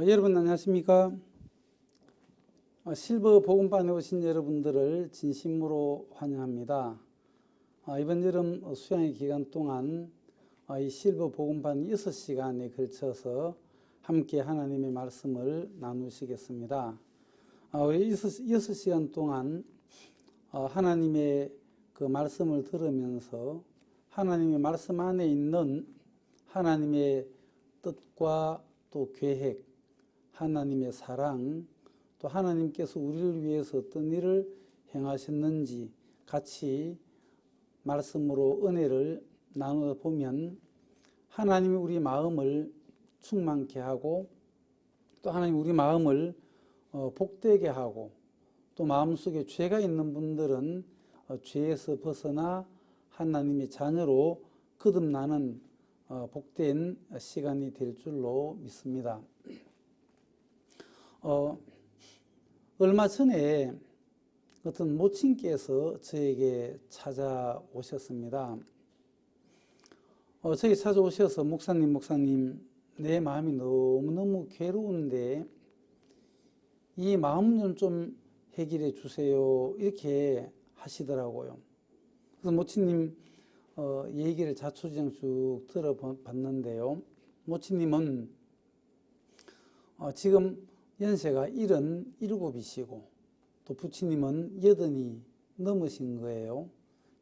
여러분 안녕하십니까? 실버 복음반에 오신 여러분들을 진심으로 환영합니다. 이번 여름 수양의 기간 동안 이 실버 복음반 6시간에 걸쳐서 함께 하나님의 말씀을 나누시겠습니다. 우리 6시간 동안 하나님의 그 말씀을 들으면서 하나님의 말씀 안에 있는 하나님의 뜻과 또 계획, 하나님의 사랑, 또 하나님께서 우리를 위해서 어떤 일을 행하셨는지 같이 말씀으로 은혜를 나누어 보면 하나님이 우리 마음을 충만케 하고 또 하나님 우리 마음을 복되게 하고 또 마음속에 죄가 있는 분들은 죄에서 벗어나 하나님의 자녀로 거듭나는 복된 시간이 될 줄로 믿습니다. 얼마 전에 어떤 모친께서 저에게 찾아오셨습니다. 저에게 찾아오셔서 목사님 내 마음이 너무너무 괴로운데 이 마음 좀 해결해 주세요 이렇게 하시더라고요. 그래서 모친님 얘기를 자초지종 쭉 들어봤는데요. 모친님은 지금 연세가 77이시고 또 부친님은 80이 넘으신 거예요.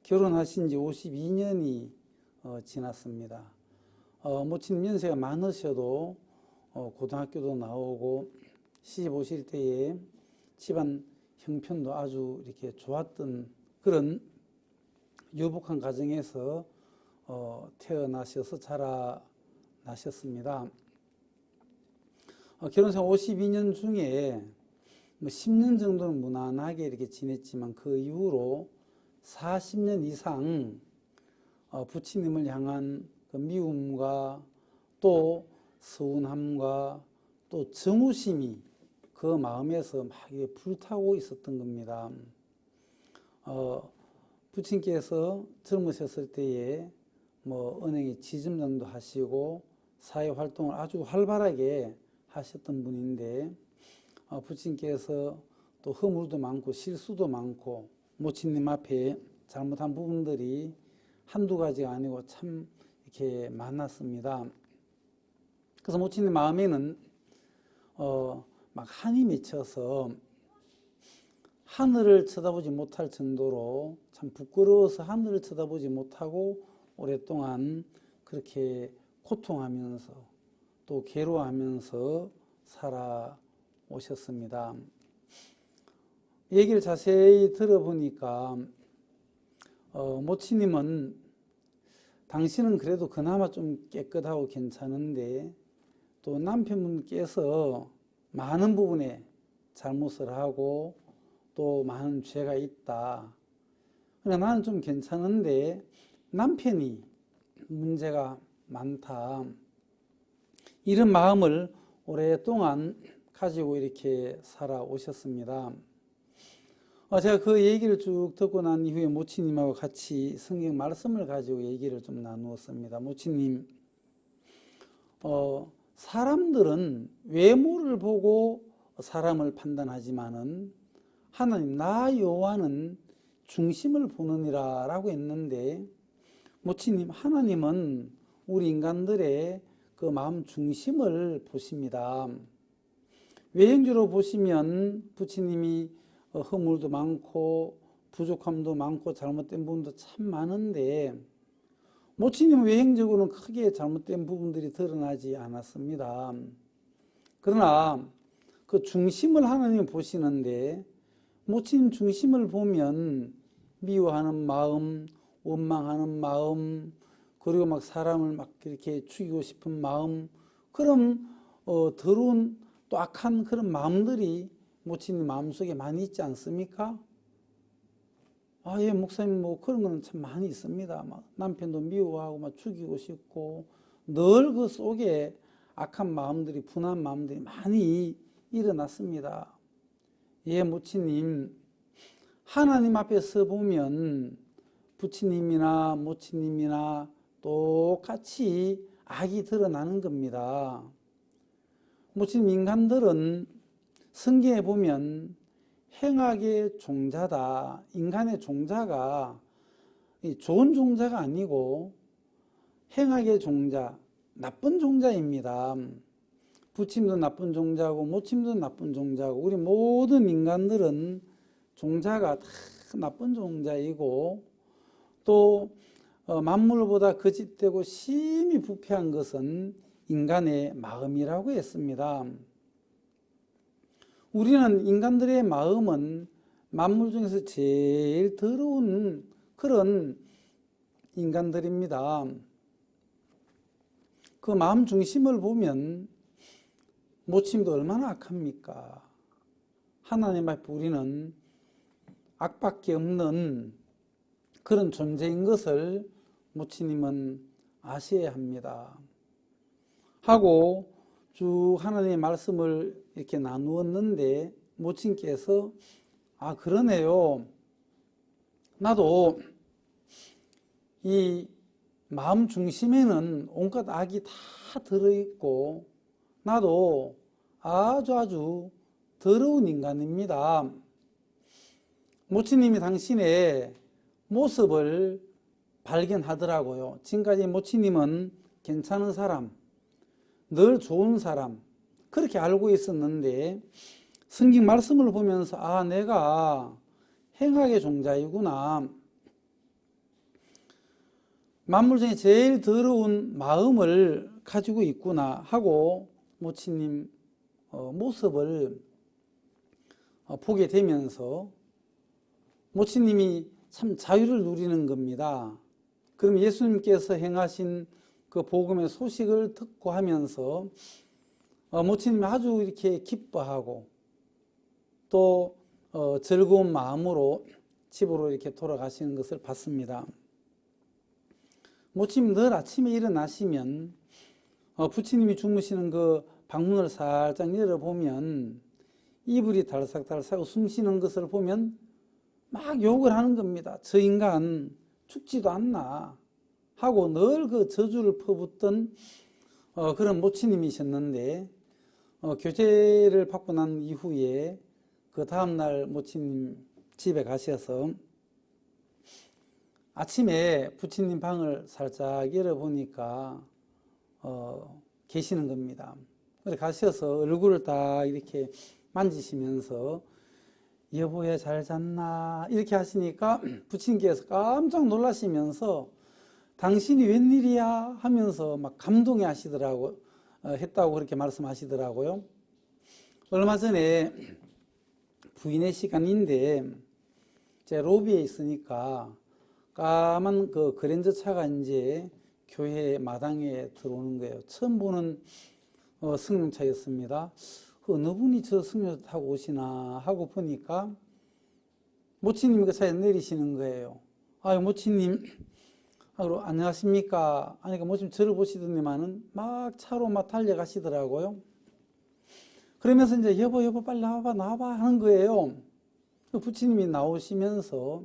결혼하신 지 52년이 지났습니다. 모친님 연세가 많으셔도 고등학교도 나오고 시집 오실 때에 집안 형편도 아주 이렇게 좋았던 그런 유복한 가정에서 태어나셔서 자라나셨습니다. 결혼생 52년 중에 10년 정도는 무난하게 이렇게 지냈지만 그 이후로 40년 이상 부친님을 향한 그 미움과 또 서운함과 또 정오심이 그 마음에서 막 불타고 있었던 겁니다. 부친께서 젊으셨을 때에 은행에 지점장도 하시고 사회 활동을 아주 활발하게 하셨던 분인데 부친께서 또 허물도 많고 실수도 많고 모친님 앞에 잘못한 부분들이 한두 가지가 아니고 참 이렇게 많았습니다. 그래서 모친님 마음에는 막 한이 맺혀서 하늘을 쳐다보지 못할 정도로 참 부끄러워서 하늘을 쳐다보지 못하고 오랫동안 그렇게 고통하면서 또 괴로워하면서 살아오셨습니다. 얘기를 자세히 들어보니까 모친님은 당신은 그래도 그나마 좀 깨끗하고 괜찮은데 또 남편분께서 많은 부분에 잘못을 하고 또 많은 죄가 있다. 그러나 나는 좀 괜찮은데 남편이 문제가 많다. 이런 마음을 오랫동안 가지고 이렇게 살아오셨습니다. 제가 그 얘기를 쭉 듣고 난 이후에 모친님하고 같이 성경 말씀을 가지고 얘기를 좀 나누었습니다. 모친님, 사람들은 외모를 보고 사람을 판단하지만은 하나님 나 여호와는 중심을 보느니라 라고 했는데 모친님, 하나님은 우리 인간들의 그 마음 중심을 보십니다. 외형적으로 보시면 부친님이 허물도 많고 부족함도 많고 잘못된 부분도 참 많은데 모친님 외형적으로는 크게 잘못된 부분들이 드러나지 않았습니다. 그러나 그 중심을 하나님이 보시는데 모친님 중심을 보면 미워하는 마음, 원망하는 마음, 그리고 막 사람을 막 이렇게 죽이고 싶은 마음, 그런 더러운 또 악한 그런 마음들이 모친님 마음속에 많이 있지 않습니까? 예, 목사님 그런 거는 참 많이 있습니다. 막 남편도 미워하고 막 죽이고 싶고 늘 그 속에 악한 마음들이, 분한 마음들이 많이 일어났습니다. 예, 모친님, 하나님 앞에 서 보면 부친님이나 모친님이나 똑같이 악이 드러나는 겁니다. 모친 인간들은 성경에 보면 행악의 종자다. 인간의 종자가 좋은 종자가 아니고 행악의 종자, 나쁜 종자입니다. 부침도 나쁜 종자고 모침도 나쁜 종자고 우리 모든 인간들은 종자가 다 나쁜 종자이고 또 만물보다 거짓되고 심히 부패한 것은 인간의 마음이라고 했습니다. 우리는 인간들의 마음은 만물 중에서 제일 더러운 그런 인간들입니다. 그 마음 중심을 보면 모침도 얼마나 악합니까? 하나님 앞에 우리는 악밖에 없는 그런 존재인 것을 모치님은 아셔야 합니다. 하고 쭉 하나님의 말씀을 이렇게 나누었는데 모친께서 그러네요. 나도 이 마음 중심에는 온갖 악이 다 들어있고 나도 아주 더러운 인간입니다. 모치님이 당신의 모습을 발견하더라고요. 지금까지 모치님은 괜찮은 사람, 늘 좋은 사람 그렇게 알고 있었는데 성경 말씀을 보면서 내가 행악의 종자이구나. 만물 중에 제일 더러운 마음을 가지고 있구나 하고 모치님 모습을 보게 되면서 모치님이 참 자유를 누리는 겁니다. 그럼 예수님께서 행하신 그 복음의 소식을 듣고 하면서 모치님이 아주 이렇게 기뻐하고 또 즐거운 마음으로 집으로 이렇게 돌아가시는 것을 봤습니다. 모치님 늘 아침에 일어나시면 부처님이 주무시는 그 방문을 살짝 열어보면 이불이 달싹달싹 숨 쉬는 것을 보면 막 욕을 하는 겁니다. 저 인간 죽지도 않나 하고 늘 그 저주를 퍼붓던 그런 모치님이셨는데 교제를 받고 난 이후에 그 다음날 모치님 집에 가셔서 아침에 부처님 방을 살짝 열어보니까 계시는 겁니다. 그래서 가셔서 얼굴을 딱 이렇게 만지시면서 여보야 잘 잤나 이렇게 하시니까 부처님께서 깜짝 놀라시면서 당신이 웬일이야 하면서 막 감동해 하시더라고 했다고 그렇게 말씀하시더라고요. 얼마 전에 부인의 시간인데 제 로비에 있으니까 까만 그 그랜저 차가 이제 교회 마당에 들어오는 거예요. 처음 보는 승용차였습니다. 어느 분이 저 승용차 타고 오시나 하고 보니까 모치님이 그 차에 내리시는 거예요. 모치님, 안녕하십니까? 하니까 모치님 저를 보시더니만은 막 차로 막 달려가시더라고요. 그러면서 이제 여보 빨리 나와봐 하는 거예요. 부처님이 나오시면서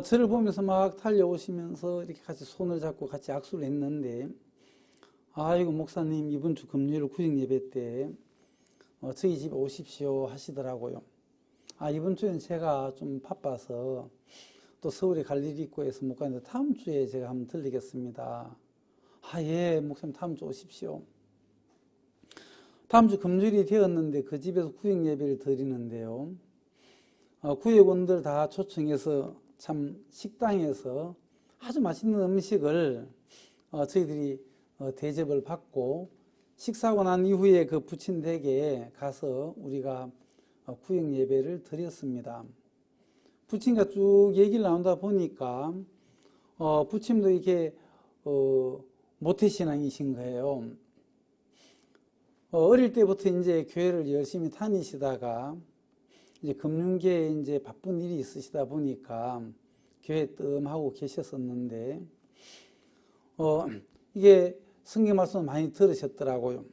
저를 보면서 막 달려오시면서 이렇게 같이 손을 잡고 같이 악수를 했는데 아이고 목사님 이번 주 금요일 구역 예배 때 저희 집에 오십시오 하시더라고요. 이번 주엔 제가 좀 바빠서 또 서울에 갈 일이 있고 해서 못 가는데 다음 주에 제가 한번 들리겠습니다. 예 목사님 다음 주 오십시오. 다음 주 금요일이 되었는데 그 집에서 구역 예배를 드리는데요. 구역원들 다 초청해서 참 식당에서 아주 맛있는 음식을 저희들이 대접을 받고 식사하고 난 이후에 그 부친댁에 가서 우리가 구역 예배를 드렸습니다. 부친과 쭉 얘기를 나누다 보니까 부친도 이렇게 모태신앙이신 거예요. 어릴 때부터 이제 교회를 열심히 다니시다가 이제 금융계에 이제 바쁜 일이 있으시다 보니까 교회 뜸하고 계셨었는데 이게 성경 말씀을 많이 들으셨더라고요.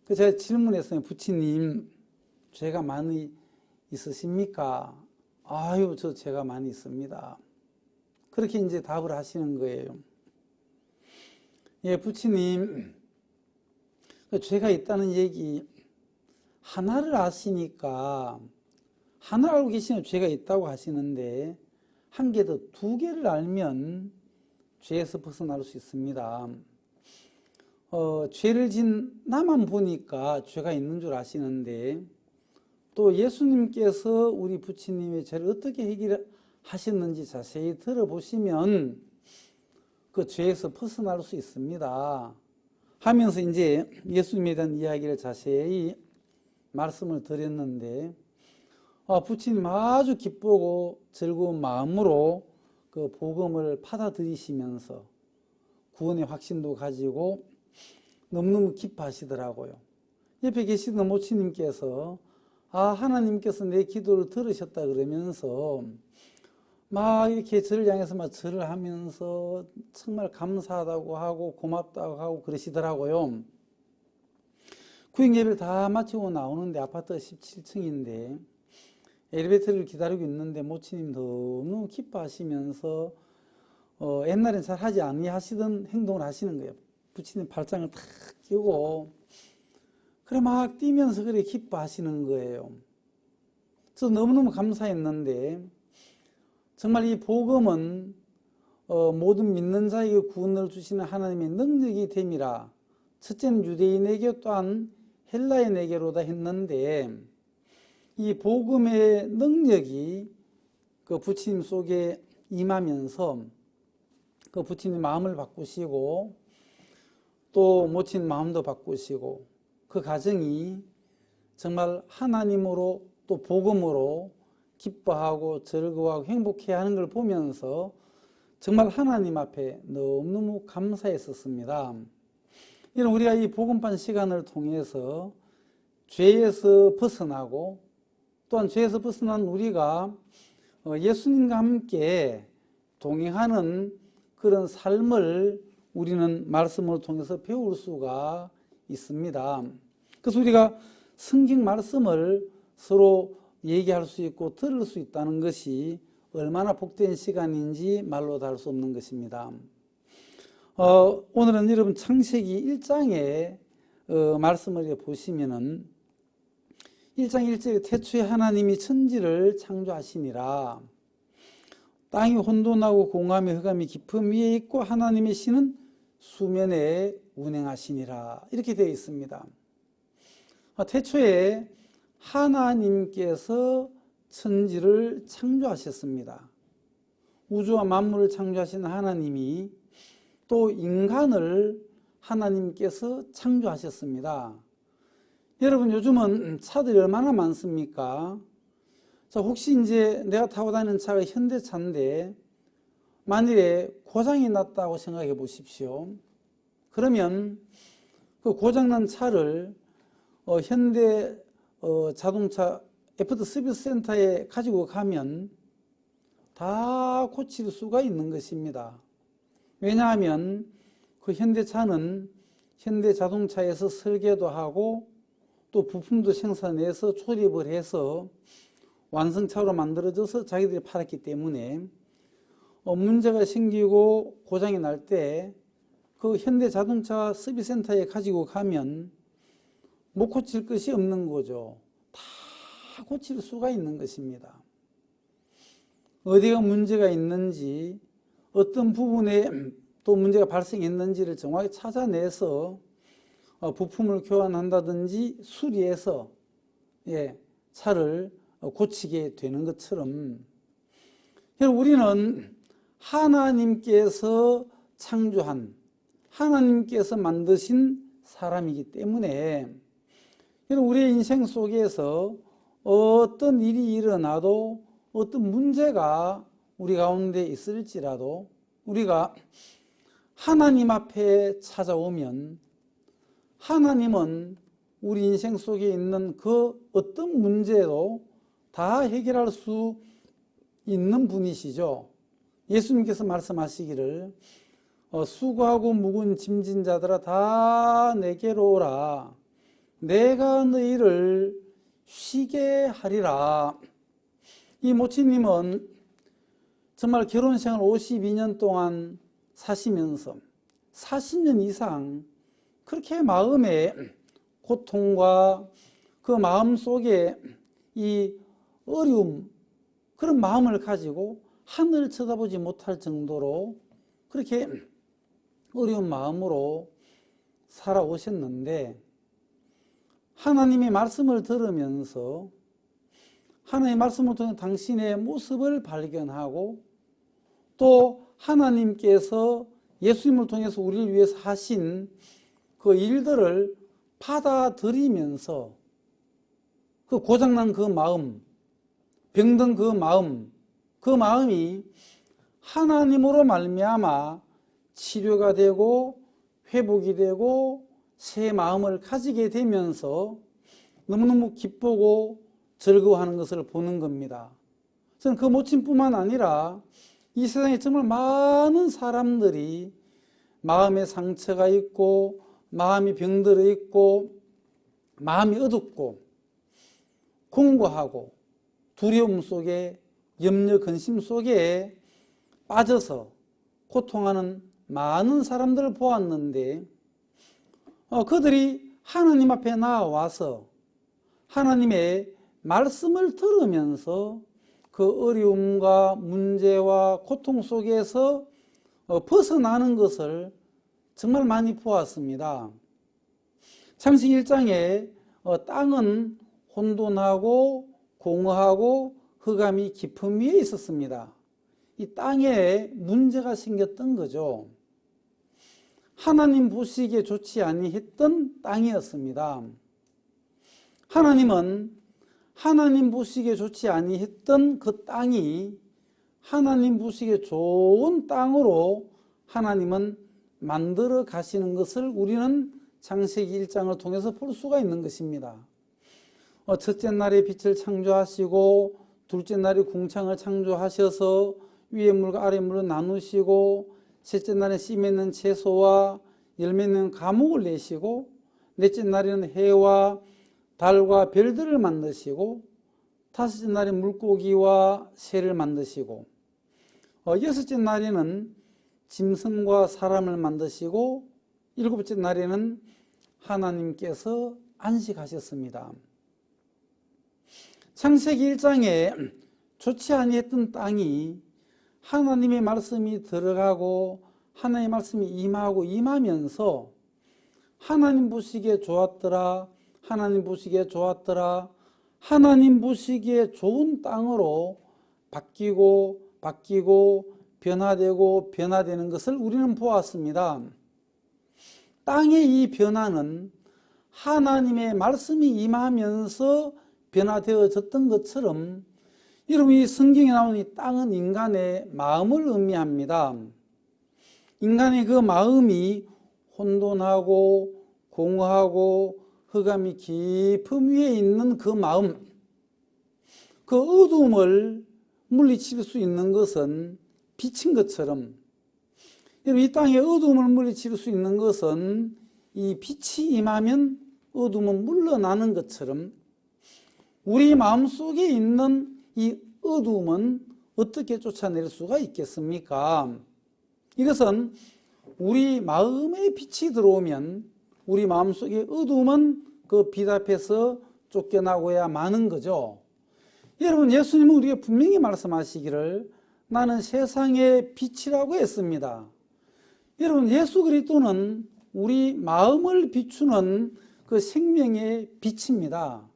그래서 제가 질문했어요. 부치님 죄가 많이 있으십니까? 저 죄가 많이 있습니다. 그렇게 이제 답을 하시는 거예요. 예, 부치님 죄가 있다는 얘기, 하나를 아시니까, 하나 알고 계시면 죄가 있다고 하시는데, 한 개 더, 두 개를 알면 죄에서 벗어날 수 있습니다. 죄를 진 나만 보니까 죄가 있는 줄 아시는데, 또 예수님께서 우리 부처님의 죄를 어떻게 해결하셨는지 자세히 들어보시면 그 죄에서 벗어날 수 있습니다. 하면서 이제 예수님에 대한 이야기를 자세히 말씀을 드렸는데, 부처님 아주 기쁘고 즐거운 마음으로 그 복음을 받아들이시면서 구원의 확신도 가지고 너무너무 기뻐하시더라고요. 옆에 계시던 모치님께서 하나님께서 내 기도를 들으셨다 그러면서 막 이렇게 저를 향해서 막 절을 하면서 정말 감사하다고 하고 고맙다고 하고 그러시더라고요. 구역 예배를 다 마치고 나오는데 아파트가 17층인데 엘리베이터를 기다리고 있는데 모치님 너무 기뻐하시면서 옛날엔 잘 하지 아니하시던 행동을 하시는 거예요. 부처님 발장을 탁 끼고 그래 막 뛰면서 그래 기뻐하시는 거예요. 그래서 너무너무 감사했는데 정말 이 복음은 모든 믿는 자에게 구원을 주시는 하나님의 능력이 됨이라. 첫째는 유대인에게 또한 헬라인에게로다 했는데 이 복음의 능력이 그 부처님 속에 임하면서 그 부처님 마음을 바꾸시고 또 모친 마음도 바꾸시고 그 과정이 정말 하나님으로 또 복음으로 기뻐하고 즐거워하고 행복해하는 걸 보면서 정말 하나님 앞에 너무너무 감사했었습니다. 이런 우리가 이 복음반 시간을 통해서 죄에서 벗어나고 또한 죄에서 벗어난 우리가 예수님과 함께 동행하는 그런 삶을 우리는 말씀을 통해서 배울 수가 있습니다. 그래서 우리가 성경 말씀을 서로 얘기할 수 있고 들을 수 있다는 것이 얼마나 복된 시간인지 말로 다 할 수 없는 것입니다. 오늘은 여러분 창세기 1장에 말씀을 보시면은 1장 1절에 태초에 하나님이 천지를 창조하시니라. 땅이 혼돈하고 공함이 흑암이 깊음 위에 있고 하나님의 신은 수면에 운행하시니라. 이렇게 되어 있습니다. 태초에 하나님께서 천지를 창조하셨습니다. 우주와 만물을 창조하신 하나님이 또 인간을 하나님께서 창조하셨습니다. 여러분 요즘은 차들이 얼마나 많습니까? 자, 혹시 이제 내가 타고 다니는 차가 현대차인데 만일에 고장이 났다고 생각해 보십시오. 그러면 그 고장난 차를 현대 자동차 애프터 서비스 센터에 가지고 가면 다 고칠 수가 있는 것입니다. 왜냐하면 그 현대차는 현대자동차에서 설계도 하고 또 부품도 생산해서 조립을 해서 완성차로 만들어져서 자기들이 팔았기 때문에 문제가 생기고 고장이 날 때 그 현대자동차 서비스센터에 가지고 가면 못 고칠 것이 없는 거죠. 다 고칠 수가 있는 것입니다. 어디가 문제가 있는지 어떤 부분에 또 문제가 발생했는지를 정확히 찾아내서 부품을 교환한다든지 수리해서 차를 고치게 되는 것처럼 우리는 하나님께서 창조한 하나님께서 만드신 사람이기 때문에 우리의 인생 속에서 어떤 일이 일어나도 어떤 문제가 우리 가운데 있을지라도 우리가 하나님 앞에 찾아오면 하나님은 우리 인생 속에 있는 그 어떤 문제도 다 해결할 수 있는 분이시죠. 예수님께서 말씀하시기를 수고하고 무거운 짐진 자들아 다 내게로 오라. 내가 너희를 쉬게 하리라. 이 모치님은 정말 결혼생활 52년 동안 사시면서 40년 이상 그렇게 마음에 고통과 그 마음 속에 이 어려움, 그런 마음을 가지고 하늘을 쳐다보지 못할 정도로 그렇게 어려운 마음으로 살아오셨는데, 하나님의 말씀을 들으면서 하나님의 말씀을 통해 당신의 모습을 발견하고, 또 하나님께서 예수님을 통해서 우리를 위해서 하신 그 일들을 받아들이면서 그 고장난 그 마음, 병든 그 마음이 하나님으로 말미암아 치료가 되고 회복이 되고 새 마음을 가지게 되면서 너무너무 기쁘고 즐거워하는 것을 보는 겁니다. 저는 그 모친뿐만 아니라 이 세상에 정말 많은 사람들이 마음에 상처가 있고 마음이 병들어 있고 마음이 어둡고 공고하고 두려움 속에 염려 근심 속에 빠져서 고통하는 많은 사람들을 보았는데, 그들이 하나님 앞에 나와서 하나님의 말씀을 들으면서 그 어려움과 문제와 고통 속에서 벗어나는 것을 정말 많이 보았습니다. 창세기 1장에 땅은 혼돈하고 공허하고 흑암이 깊음 위에 있었습니다. 이 땅에 문제가 생겼던 거죠. 하나님 보시기에 좋지 아니했던 땅이었습니다. 하나님은 하나님 보시기에 좋지 아니했던 그 땅이 하나님 보시기에 좋은 땅으로 하나님은 만들어 가시는 것을 우리는 창세기 1장을 통해서 볼 수가 있는 것입니다. 첫째 날에 빛을 창조하시고 둘째 날에 궁창을 창조하셔서 위에 물과 아래 물을 나누시고 셋째 날에 씨 맺는 채소와 열매 맺는 과목을 내시고 넷째 날에는 해와 달과 별들을 만드시고 다섯째 날에 물고기와 새를 만드시고 여섯째 날에는 짐승과 사람을 만드시고 일곱째 날에는 하나님께서 안식하셨습니다. 창세기 1장에 좋지 아니했던 땅이 하나님의 말씀이 들어가고 하나님의 말씀이 임하면서 하나님 보시기에 좋았더라, 하나님 보시기에 좋았더라, 하나님 보시기에 좋은 땅으로 바뀌고 변화되는 것을 우리는 보았습니다. 땅의 이 변화는 하나님의 말씀이 임하면서 변화되어졌던 것처럼, 여러분 이 성경에 나오는 이 땅은 인간의 마음을 의미합니다. 인간의 그 마음이 혼돈하고 공허하고 흑암이 깊음 위에 있는 그 마음, 그 어두움을 물리칠 수 있는 것은 빛인 것처럼, 여러분 이 땅의 어두움을 물리칠 수 있는 것은 이 빛이 임하면 어두움은 물러나는 것처럼, 우리 마음속에 있는 이 어두움은 어떻게 쫓아낼 수가 있겠습니까? 이것은 우리 마음에 빛이 들어오면 우리 마음속의 어두움은 그 빛 앞에서 쫓겨나고야 마는 거죠. 여러분 예수님은 우리에게 분명히 말씀하시기를 나는 세상의 빛이라고 했습니다. 여러분 예수 그리스도는 우리 마음을 비추는 그 생명의 빛입니다.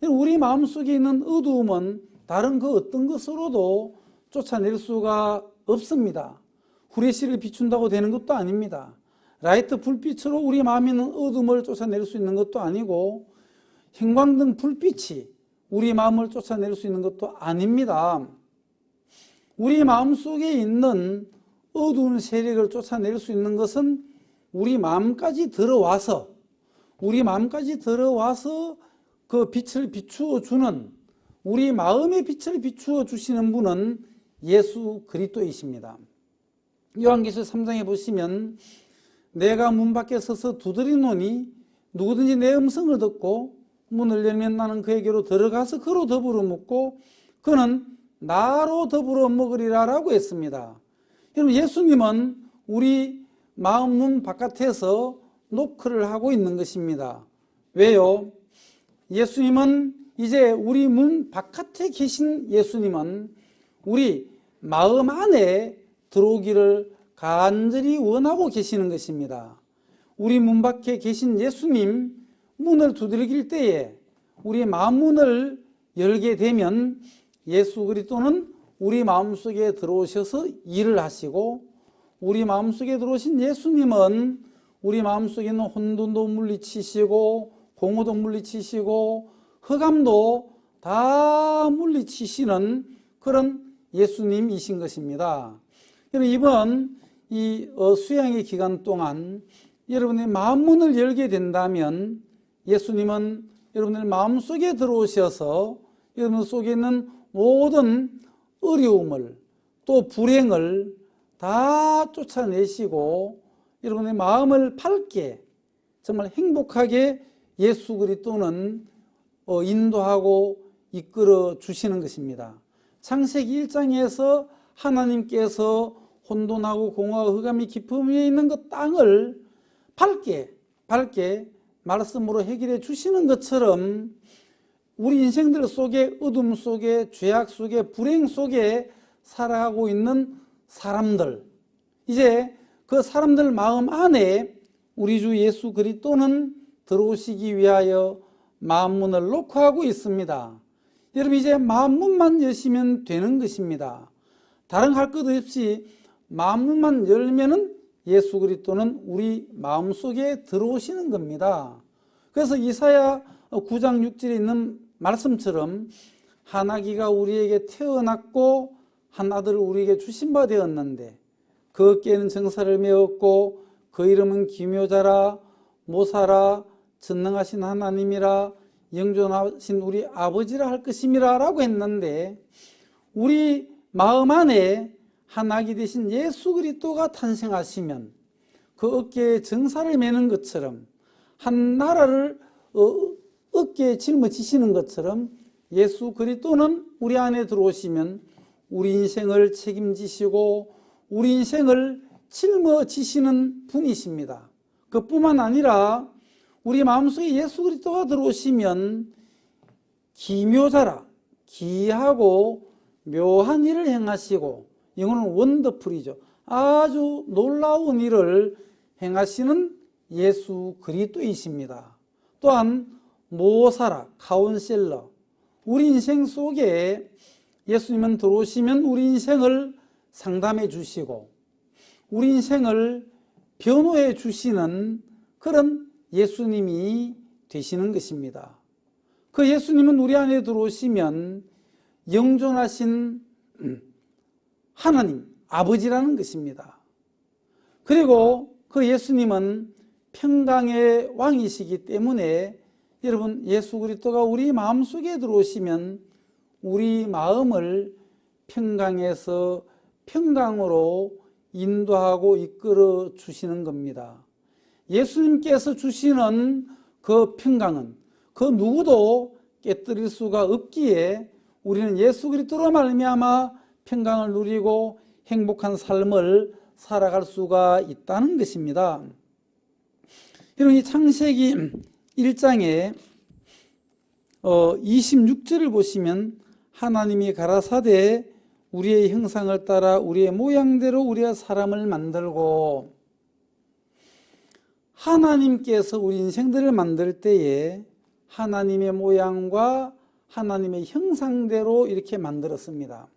우리 마음속에 있는 어두움은 다른 그 어떤 것으로도 쫓아낼 수가 없습니다. 후레쉬를 비춘다고 되는 것도 아닙니다. 라이트 불빛으로 우리 마음에 있는 어둠을 쫓아낼 수 있는 것도 아니고, 형광등 불빛이 우리 마음을 쫓아낼 수 있는 것도 아닙니다. 우리 마음속에 있는 어두운 세력을 쫓아낼 수 있는 것은 우리 마음까지 들어와서 그 빛을 비추어 주는, 우리 마음의 빛을 비추어 주시는 분은 예수 그리스도이십니다. 요한계시록 3장에 보시면 내가 문 밖에 서서 두드리노니 누구든지 내 음성을 듣고 문을 열면 나는 그에게로 들어가서 그로 더불어 먹고 그는 나로 더불어 먹으리라 라고 했습니다. 여러분 예수님은 우리 마음 문 바깥에서 노크를 하고 있는 것입니다. 왜요? 예수님은 이제 우리 문 바깥에 계신 예수님은 우리 마음 안에 들어오기를 간절히 원하고 계시는 것입니다. 우리 문 밖에 계신 예수님 문을 두드릴 때에 우리 마음 문을 열게 되면 예수 그리스도는 우리 마음속에 들어오셔서 일을 하시고, 우리 마음속에 들어오신 예수님은 우리 마음속에 있는 혼돈도 물리치시고 공허도 물리치시고 흑암도 다 물리치시는 그런 예수님이신 것입니다. 여러분, 이번 이 수양의 기간 동안 여러분의 마음문을 열게 된다면 예수님은 여러분의 마음속에 들어오셔서 여러분 속에 있는 모든 어려움을 또 불행을 다 쫓아내시고 여러분의 마음을 밝게 정말 행복하게 예수 그리스도는 인도하고 이끌어 주시는 것입니다. 창세기 1장에서 하나님께서 혼돈하고 공허와 흑암이 깊음 위에 있는 그 땅을 밝게 말씀으로 해결해 주시는 것처럼 우리 인생들 속에 어둠 속에 죄악 속에 불행 속에 살아가고 있는 사람들, 이제 그 사람들 마음 안에 우리 주 예수 그리스도는 들어오시기 위하여 마음문을 놓고 하고 있습니다. 여러분, 이제 마음문만 여시면 되는 것입니다. 다른 할 것 없이 마음문만 열면은 예수 그리스도는 우리 마음속에 들어오시는 겁니다. 그래서 이사야 9장 6절에 있는 말씀처럼 한 아기가 우리에게 태어났고 한 아들을 우리에게 주신 바 되었는데 그 어깨에는 정사를 메었고 그 이름은 기묘자라 모사라 전능하신 하나님이라 영존하신 우리 아버지라 할 것임이라 라고 했는데, 우리 마음 안에 한 아기 되신 예수 그리스도가 탄생하시면 그 어깨에 정사를 매는 것처럼 한 나라를 어깨에 짊어지시는 것처럼 예수 그리스도는 우리 안에 들어오시면 우리 인생을 책임지시고 우리 인생을 짊어지시는 분이십니다. 그뿐만 아니라 우리 마음속에 예수 그리스도가 들어오시면 기묘자라, 기이하고 묘한 일을 행하시고, 영어는 원더풀이죠. 아주 놀라운 일을 행하시는 예수 그리스도이십니다. 또한 모사라, 카운셀러, 우리 인생 속에 예수님은 들어오시면 우리 인생을 상담해 주시고 우리 인생을 변호해 주시는 그런 예수님이 되시는 것입니다. 그 예수님은 우리 안에 들어오시면 영존하신 하나님, 아버지라는 것입니다. 그리고 그 예수님은 평강의 왕이시기 때문에 여러분, 예수 그리스도가 우리 마음속에 들어오시면 우리 마음을 평강에서 평강으로 인도하고 이끌어 주시는 겁니다. 예수님께서 주시는 그 평강은 그 누구도 깨뜨릴 수가 없기에 우리는 예수 그리스도로 말미암아 평강을 누리고 행복한 삶을 살아갈 수가 있다는 것입니다. 여러분, 이 창세기 1장에 26절을 보시면 하나님이 가라사대 우리의 형상을 따라 우리의 모양대로 우리가 사람을 만들고, 하나님께서 우리 인생들을 만들 때에 하나님의 모양과 하나님의 형상대로 이렇게 만들었습니다.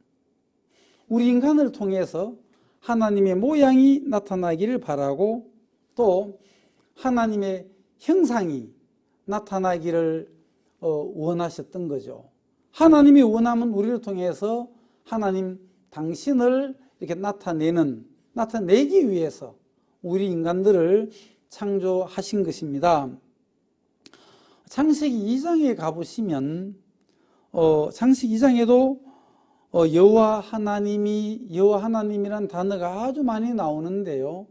우리 인간을 통해서 하나님의 모양이 나타나기를 바라고 또 하나님의 형상이 나타나기를 원하셨던 거죠. 하나님이 원하면 우리를 통해서 하나님 당신을 이렇게 나타내기 위해서 우리 인간들을 창조하신 것입니다. 창세기 2장에 가보시면 창세기 2장에도 여호와 하나님이란 단어가 아주 많이 나오는데요.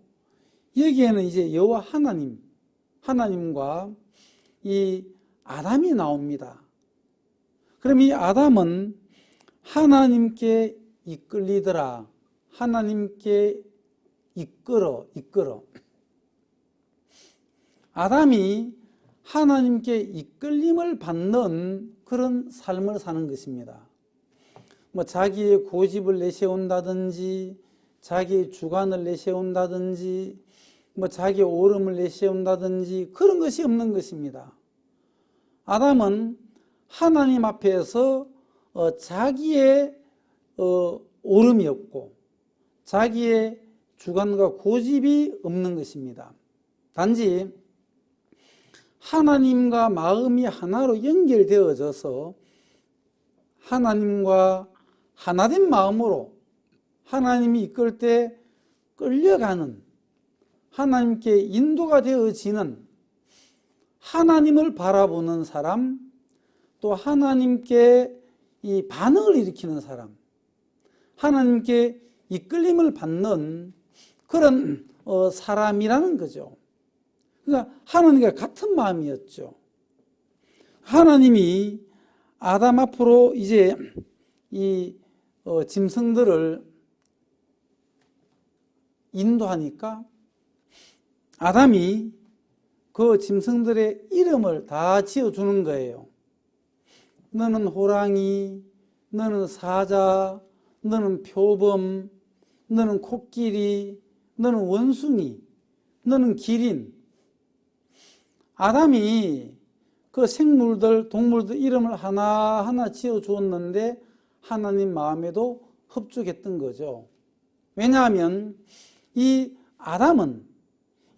여기에는 이제 여호와 하나님과 이 아담이 나옵니다. 그럼 이 아담은 하나님께 이끌리더라. 하나님께 이끌어. 아담이 하나님께 이끌림을 받는 그런 삶을 사는 것입니다. 뭐 자기의 고집을 내세운다든지, 자기의 주관을 내세운다든지, 뭐 자기의 오름을 내세운다든지 그런 것이 없는 것입니다. 아담은 하나님 앞에서 자기의 오름이 없고 자기의 주관과 고집이 없는 것입니다. 단지 하나님과 마음이 하나로 연결되어져서 하나님과 하나된 마음으로 하나님이 이끌 때 끌려가는, 하나님께 인도가 되어지는, 하나님을 바라보는 사람, 또 하나님께 이 반응을 일으키는 사람, 하나님께 이끌림을 받는 그런 사람이라는 거죠. 그러니까 하나님과 같은 마음이었죠. 하나님이 아담 앞으로 이제 이 짐승들을 인도하니까 아담이 그 짐승들의 이름을 다 지어주는 거예요. 너는 호랑이, 너는 사자, 너는 표범, 너는 코끼리, 너는 원숭이, 너는 기린. 아담이 그 생물들, 동물들 이름을 하나하나 지어주었는데 하나님 마음에도 흡족했던 거죠. 왜냐하면 이 아담은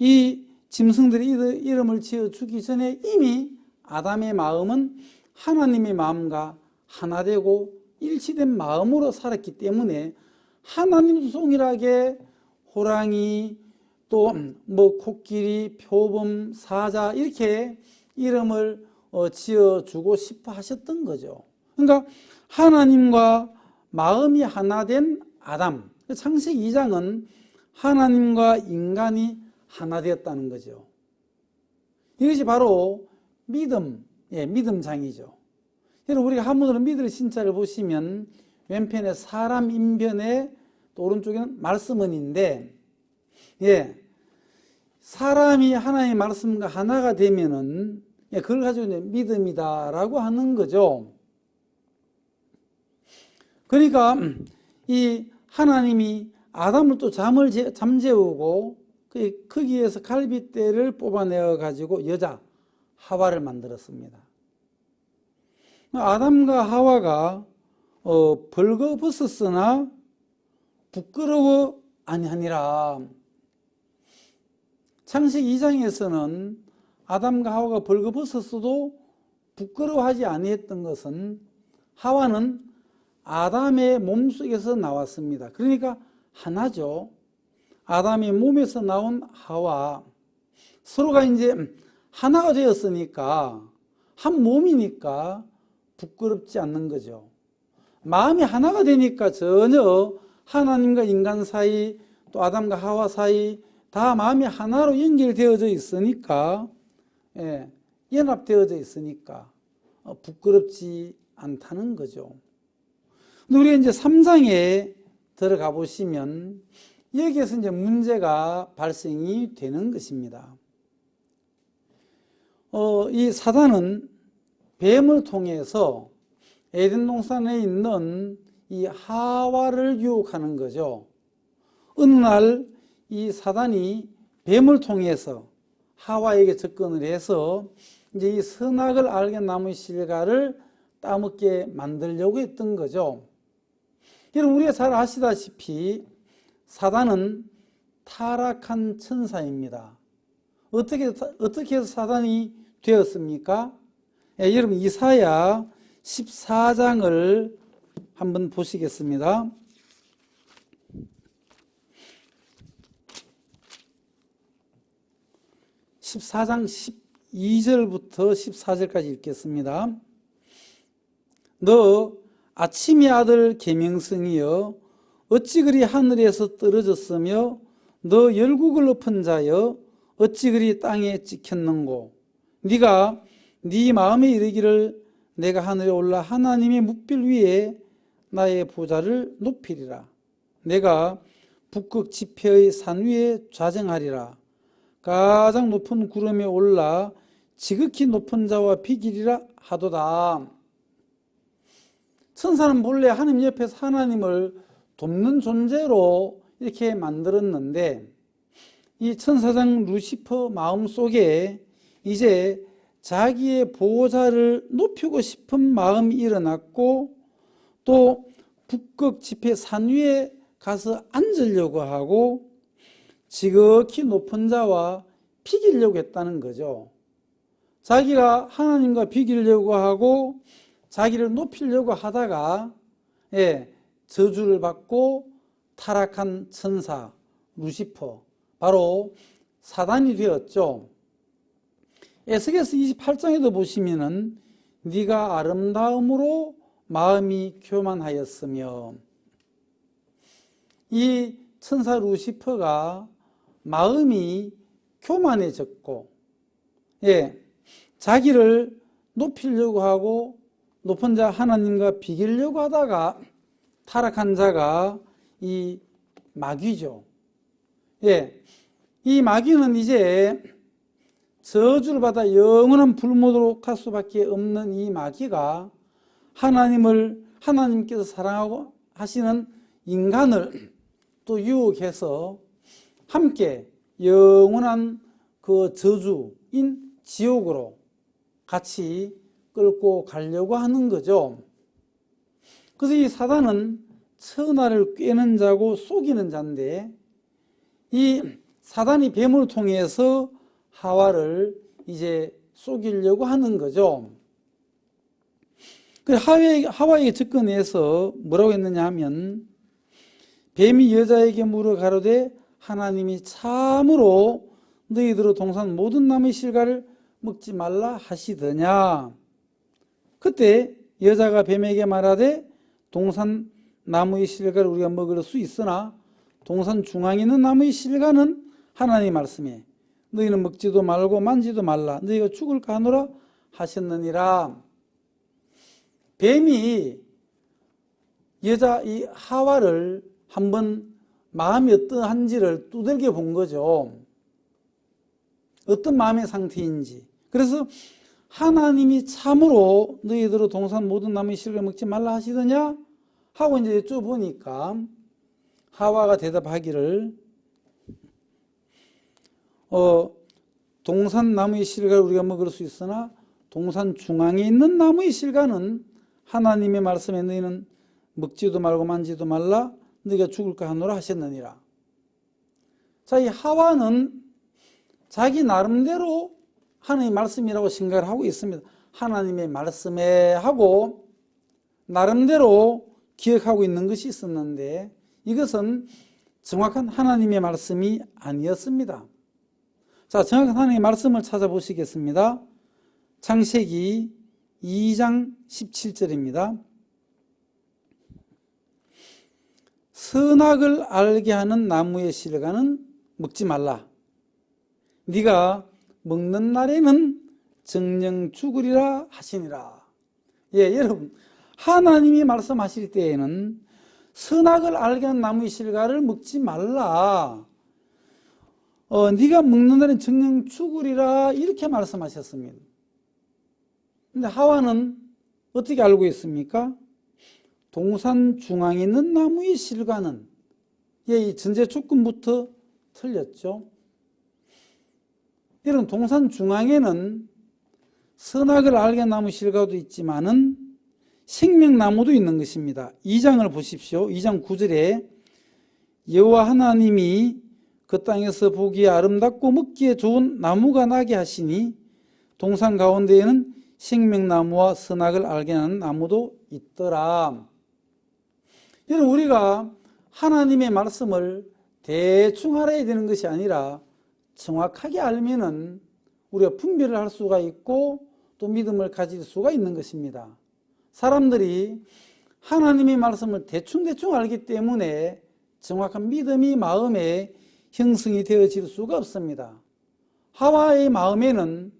이 짐승들의 이름을 지어주기 전에 이미 아담의 마음은 하나님의 마음과 하나 되고 일치된 마음으로 살았기 때문에 하나님도 동일하게 호랑이, 또 뭐 코끼리, 표범, 사자 이렇게 이름을 지어주고 싶어 하셨던 거죠. 그러니까 하나님과 마음이 하나 된 아담, 창세기 2장은 하나님과 인간이 하나 되었다는 거죠. 이것이 바로 믿음장이죠. 여러분, 우리가 한문으로 믿을 신자를 보시면 왼편에 사람 인변에 또 오른쪽에는 말씀은인데, 사람이 하나님의 말씀과 하나가 되면은 그걸 가지고 이제 믿음이다라고 하는 거죠. 그러니까 이 하나님이 아담을 또 잠재우고 거기에서 갈빗대를 뽑아내어 가지고 여자 하와를 만들었습니다. 아담과 하와가 벌거벗었으나 부끄러워 아니하니라. 창세기 2장에서는 아담과 하와가 벌거벗었어도 부끄러워하지 아니했던 것은 하와는 아담의 몸속에서 나왔습니다. 그러니까 하나죠. 아담의 몸에서 나온 하와, 서로가 이제 하나가 되었으니까, 한 몸이니까 부끄럽지 않는 거죠. 마음이 하나가 되니까 전혀 하나님과 인간 사이, 또 아담과 하와 사이 다 마음이 하나로 연결되어져 있으니까, 연합되어져 있으니까 부끄럽지 않다는 거죠. 근데 우리가 이제 3장에 들어가 보시면 여기에서 이제 문제가 발생이 되는 것입니다. 이 사단은 뱀을 통해서 에덴 동산에 있는 이 하와를 유혹하는 거죠. 어느 날 이 사단이 뱀을 통해서 하와에게 접근을 해서 이제 이 선악을 알게 나무 실과를 따먹게 만들려고 했던 거죠. 여러분, 우리가 잘 아시다시피 사단은 타락한 천사입니다. 어떻게 해서 사단이 되었습니까? 여러분, 이사야 14장을 한번 보시겠습니다. 14장 12절부터 14절까지 읽겠습니다. 너 아침의 아들 계명성이여 어찌 그리 하늘에서 떨어졌으며 너 열국을 엎은 자여 어찌 그리 땅에 찍혔는고 네가 네 마음에 이르기를 내가 하늘에 올라 하나님의 뭇별 위에 나의 보좌를 높이리라. 내가 북극 지폐의 산 위에 좌정하리라. 가장 높은 구름에 올라 지극히 높은 자와 비길이라 하도다. 천사는 본래 하나님 옆에서 하나님을 돕는 존재로 이렇게 만들었는데 이 천사장 루시퍼 마음속에 이제 자기의 보호자를 높이고 싶은 마음이 일어났고 또 북극 지폐 산 위에 가서 앉으려고 하고 지극히 높은 자와 비기려고 했다는 거죠. 자기가 하나님과 비기려고 하고 자기를 높이려고 하다가 저주를 받고 타락한 천사 루시퍼, 바로 사단이 되었죠. 에스겔서 28장에도 보시면은 네가 아름다움으로 마음이 교만하였으며, 이 천사 루시퍼가 마음이 교만해졌고 자기를 높이려고 하고 높은 자 하나님과 비기려고 하다가 타락한 자가 이 마귀죠. 이 마귀는 이제 저주를 받아 영원한 불못으로 갈 수밖에 없는 이 마귀가 하나님께서 사랑하고 하시는 인간을 또 유혹해서 함께 영원한 그 저주인 지옥으로 같이 끌고 가려고 하는 거죠. 그래서 이 사단은 천하를 꿰는 자고 속이는 자인데, 이 사단이 뱀을 통해서 하와를 이제 속이려고 하는 거죠. 하와에게 접근해서 뭐라고 했느냐 하면, 뱀이 여자에게 물어 가로되 하나님이 참으로 너희들의 동산 모든 나무의 실과를 먹지 말라 하시더냐. 그때 여자가 뱀에게 말하되 동산 나무의 실과를 우리가 먹을 수 있으나 동산 중앙에 있는 나무의 실과는 하나님 말씀에 너희는 먹지도 말고 만지도 말라 너희가 죽을까 하노라 하셨느니라. 뱀이 여자 이 하와를 한번 마음이 어떠한지를 두들겨 본 거죠. 어떤 마음의 상태인지. 그래서 하나님이 참으로 너희들의 동산 모든 나무의 실과를 먹지 말라 하시더냐 하고 이제 여쭤보니까 하와가 대답하기를 동산 나무의 실과를 우리가 먹을 수 있으나 동산 중앙에 있는 나무의 실과는 하나님의 말씀에 너희는 먹지도 말고 만지도 말라 너희가 죽을까 하노라 하셨느니라. 자, 이 하와는 자기 나름대로 하나님의 말씀이라고 생각을 하고 있습니다. 하나님의 말씀에 하고 나름대로 기억하고 있는 것이 있었는데 이것은 정확한 하나님의 말씀이 아니었습니다. 자, 정확한 하나님의 말씀을 찾아보시겠습니다. 창세기 2장 17절입니다. 선악을 알게 하는 나무의 실과는 먹지 말라. 네가 먹는 날에는 정령 죽으리라 하시니라. 여러분, 하나님이 말씀하실 때에는 선악을 알게 하는 나무의 실과를 먹지 말라. 네가 먹는 날엔 정령 죽으리라 이렇게 말씀하셨습니다. 근데 하와는 어떻게 알고 있습니까? 동산 중앙에 있는 나무의 실과는 이 전제 조건부터 틀렸죠. 이런 동산 중앙에는 선악을 알게 하는 나무 실과도 있지만은 생명나무도 있는 것입니다. 2장을 보십시오. 2장 9절에 여호와 하나님이 그 땅에서 보기에 아름답고 먹기에 좋은 나무가 나게 하시니 동산 가운데에는 생명나무와 선악을 알게 하는 나무도 있더라. 여러분, 우리가 하나님의 말씀을 대충 알아야 되는 것이 아니라 정확하게 알면은 우리가 분별을 할 수가 있고 또 믿음을 가질 수가 있는 것입니다. 사람들이 하나님의 말씀을 대충 알기 때문에 정확한 믿음이 마음에 형성이 되어질 수가 없습니다. 하와의 마음에는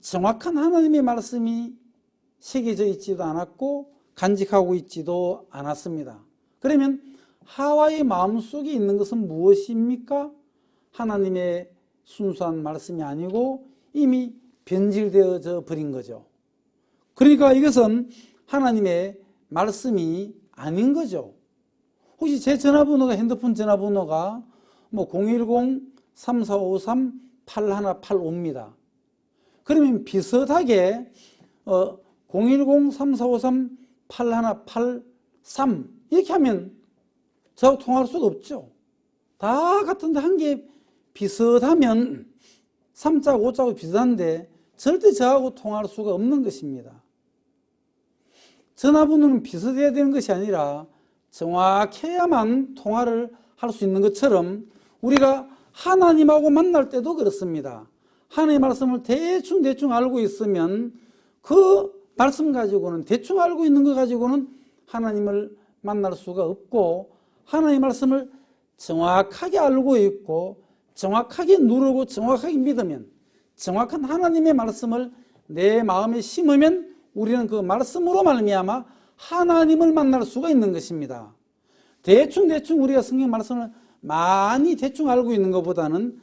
정확한 하나님의 말씀이 새겨져 있지도 않았고 간직하고 있지도 않았습니다. 그러면 하와의 마음속에 있는 것은 무엇입니까? 하나님의 순수한 말씀이 아니고 이미 변질되어져 버린 거죠. 그러니까 이것은 하나님의 말씀이 아닌 거죠. 혹시 제 전화번호가 핸드폰 전화번호가 뭐 010-3453-8185입니다. 그러면 비슷하게 010-3453-8183 이렇게 하면 저하고 통화할 수가 없죠. 다 같은데 한 개 비슷하면 3자고 5자고 비슷한데 절대 저하고 통화할 수가 없는 것입니다. 전화번호는 비슷해야 되는 것이 아니라 정확해야만 통화를 할 수 있는 것처럼 우리가 하나님하고 만날 때도 그렇습니다. 하나님의 말씀을 대충 알고 있으면 그 말씀 가지고는 대충 알고 있는 것 가지고는 하나님을 만날 수가 없고 하나님의 말씀을 정확하게 알고 있고 정확하게 누르고 정확하게 믿으면 정확한 하나님의 말씀을 내 마음에 심으면 우리는 그 말씀으로 말미암아 하나님을 만날 수가 있는 것입니다. 대충 우리가 성경 말씀을 많이 대충 알고 있는 것보다는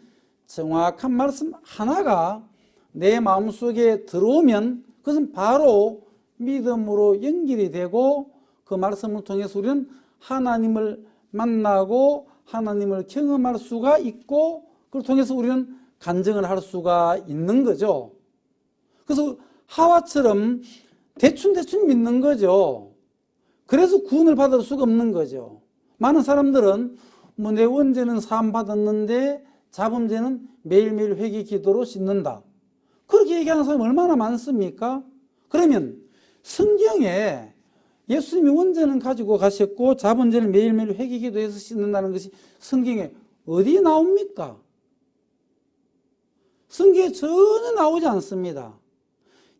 정확한 말씀 하나가 내 마음속에 들어오면 그것은 바로 믿음으로 연결이 되고 그 말씀을 통해서 우리는 하나님을 만나고 하나님을 경험할 수가 있고 그걸 통해서 우리는 간증을 할 수가 있는 거죠. 그래서 하와처럼 대충 믿는 거죠. 그래서 구원을 받을 수가 없는 거죠. 많은 사람들은 뭐 내 원죄는 사함 받았는데 자범죄는 매일매일 회개 기도로 씻는다. 그렇게 얘기하는 사람이 얼마나 많습니까? 그러면 성경에 예수님이 원죄는 가지고 가셨고 자범죄를 매일매일 회개 기도해서 씻는다는 것이 성경에 어디 나옵니까? 성경에 전혀 나오지 않습니다.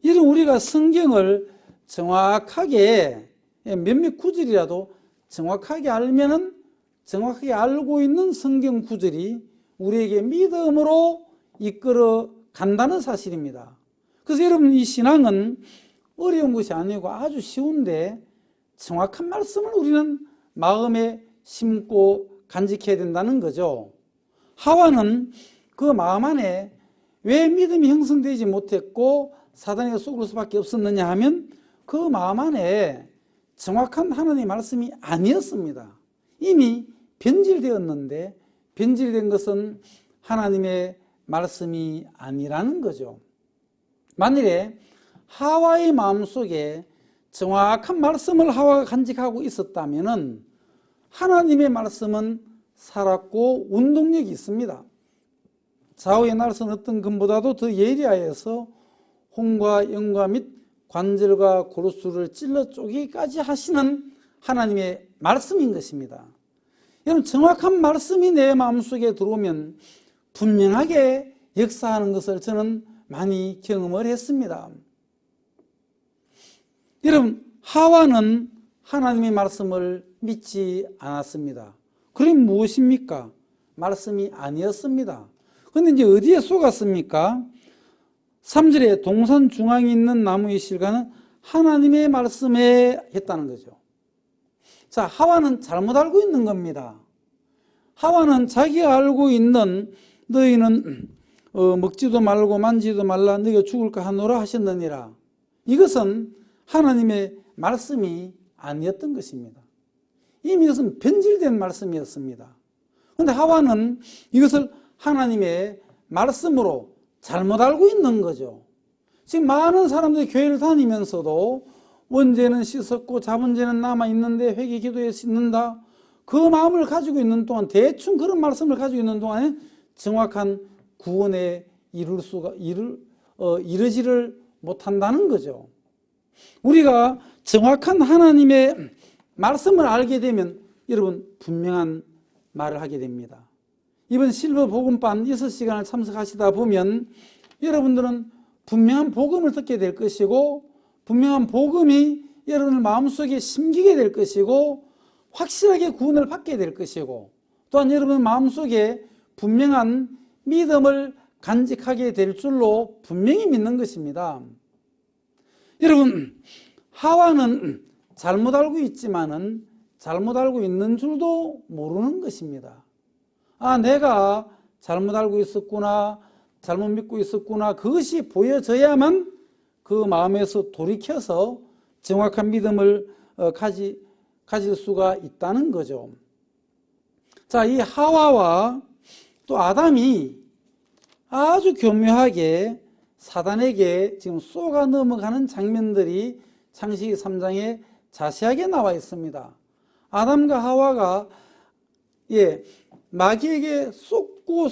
이런 우리가 성경을 정확하게 몇몇 구절이라도 정확하게 알면은 정확하게 알고 있는 성경 구절이 우리에게 믿음으로 이끌어 간다는 사실입니다. 그래서 여러분 이 신앙은 어려운 것이 아니고 아주 쉬운데 정확한 말씀을 우리는 마음에 심고 간직해야 된다는 거죠. 하와는 그 마음 안에 왜 믿음이 형성되지 못했고 사단에게 속을 수밖에 없었느냐 하면 그 마음 안에 정확한 하나님의 말씀이 아니었습니다. 이미 변질되었는데 변질된 것은 하나님의 말씀이 아니라는 거죠. 만일에 하와의 마음속에 정확한 말씀을 하와가 간직하고 있었다면 하나님의 말씀은 살았고 운동력이 있습니다. 좌우의 날선 어떤 금보다도 더 예리하여서 홍과 영과 및 관절과 골수를 찔러 쪼개기까지 하시는 하나님의 말씀인 것입니다. 여러분 정확한 말씀이 내 마음속에 들어오면 분명하게 역사하는 것을 저는 많이 경험을 했습니다. 여러분 하와는 하나님의 말씀을 믿지 않았습니다. 그럼 무엇입니까? 말씀이 아니었습니다. 그런데 이제 어디에 속았습니까? 3절에 동산 중앙에 있는 나무의 실과는 하나님의 말씀에 했다는 거죠. 자, 하와는 잘못 알고 있는 겁니다. 하와는 자기가 알고 있는 너희는 먹지도 말고 만지도 말라 너희가 죽을까 하노라 하셨느니라. 이것은 하나님의 말씀이 아니었던 것입니다. 이미 이것은 변질된 말씀이었습니다. 그런데 하와는 이것을 하나님의 말씀으로 잘못 알고 있는 거죠. 지금 많은 사람들이 교회를 다니면서도 원죄는 씻었고 자본죄는 남아있는데 회개 기도에 씻는다. 그 마음을 가지고 있는 동안 대충 그런 말씀을 가지고 있는 동안에 정확한 구원에 이르지를 못한다는 거죠. 우리가 정확한 하나님의 말씀을 알게 되면 여러분 분명한 말을 하게 됩니다. 이번 실버 복음반 6시간을 참석하시다 보면 여러분들은 분명한 복음을 듣게 될 것이고 분명한 복음이 여러분의 마음속에 심기게 될 것이고 확실하게 구원을 받게 될 것이고 또한 여러분 마음속에 분명한 믿음을 간직하게 될 줄로 분명히 믿는 것입니다. 여러분 하와는 잘못 알고 있지만은 잘못 알고 있는 줄도 모르는 것입니다. 아, 내가 잘못 알고 있었구나. 잘못 믿고 있었구나, 그것이 보여져야만 그 마음에서 돌이켜서 정확한 믿음을 가질 수가 있다는 거죠. 자, 이 하와와 또 아담이 아주 교묘하게 사단에게 지금 쏘가 넘어가는 장면들이 창세기 3장에 자세하게 나와 있습니다. 아담과 하와가 마귀에게 쏟고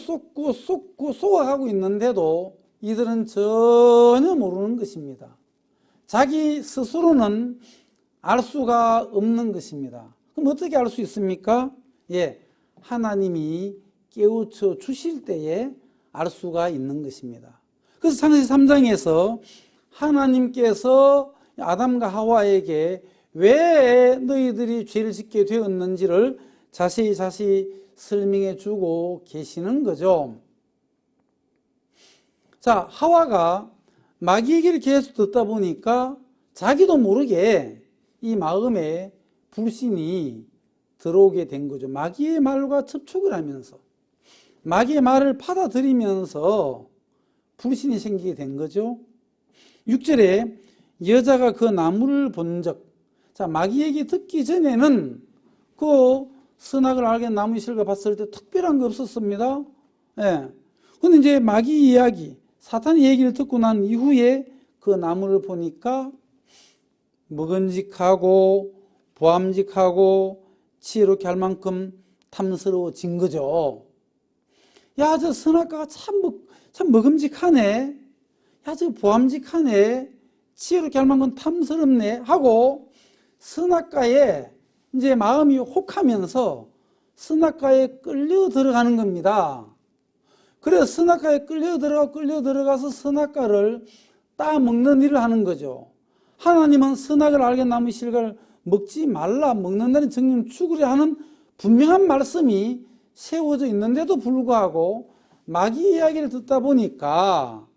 쏘아가고 있는데도 이들은 전혀 모르는 것입니다. 자기 스스로는 알 수가 없는 것입니다. 그럼 어떻게 알 수 있습니까? 하나님이 깨우쳐 주실 때에 알 수가 있는 것입니다. 그래서 창세기 3장에서 하나님께서 아담과 하와에게 왜 너희들이 죄를 짓게 되었는지를 자세히 설명해 주고 계시는 거죠. 자, 하와가 마귀 얘기를 계속 듣다 보니까 자기도 모르게 이 마음에 불신이 들어오게 된 거죠. 마귀의 말과 접촉을 하면서, 마귀의 말을 받아들이면서 불신이 생기게 된 거죠. 6절에 여자가 그 나무를 본 적, 자, 마귀 얘기 듣기 전에는 그 선악을 알게 나무 실과 봤을 때 특별한 게 없었습니다. 근데 이제 마귀 이야기, 사탄의 얘기를 듣고 난 이후에 그 나무를 보니까 먹음직하고 보암직하고 지혜롭게 할 만큼 탐스러워진 거죠. 야, 저 선악과가 참 먹음직하네. 야, 저 보암직하네. 지혜롭게 할 만큼 탐스럽네 하고 선악과에 이제 마음이 혹하면서 선악과에 끌려 들어가는 겁니다. 그래서 선악과에 끌려 들어가서 선악과를 따먹는 일을 하는 거죠. 하나님은 선악을 알게 나무 실과를 먹지 말라, 먹는다는 정령 죽으려 하는 분명한 말씀이 세워져 있는데도 불구하고 마귀 이야기를 듣다 보니까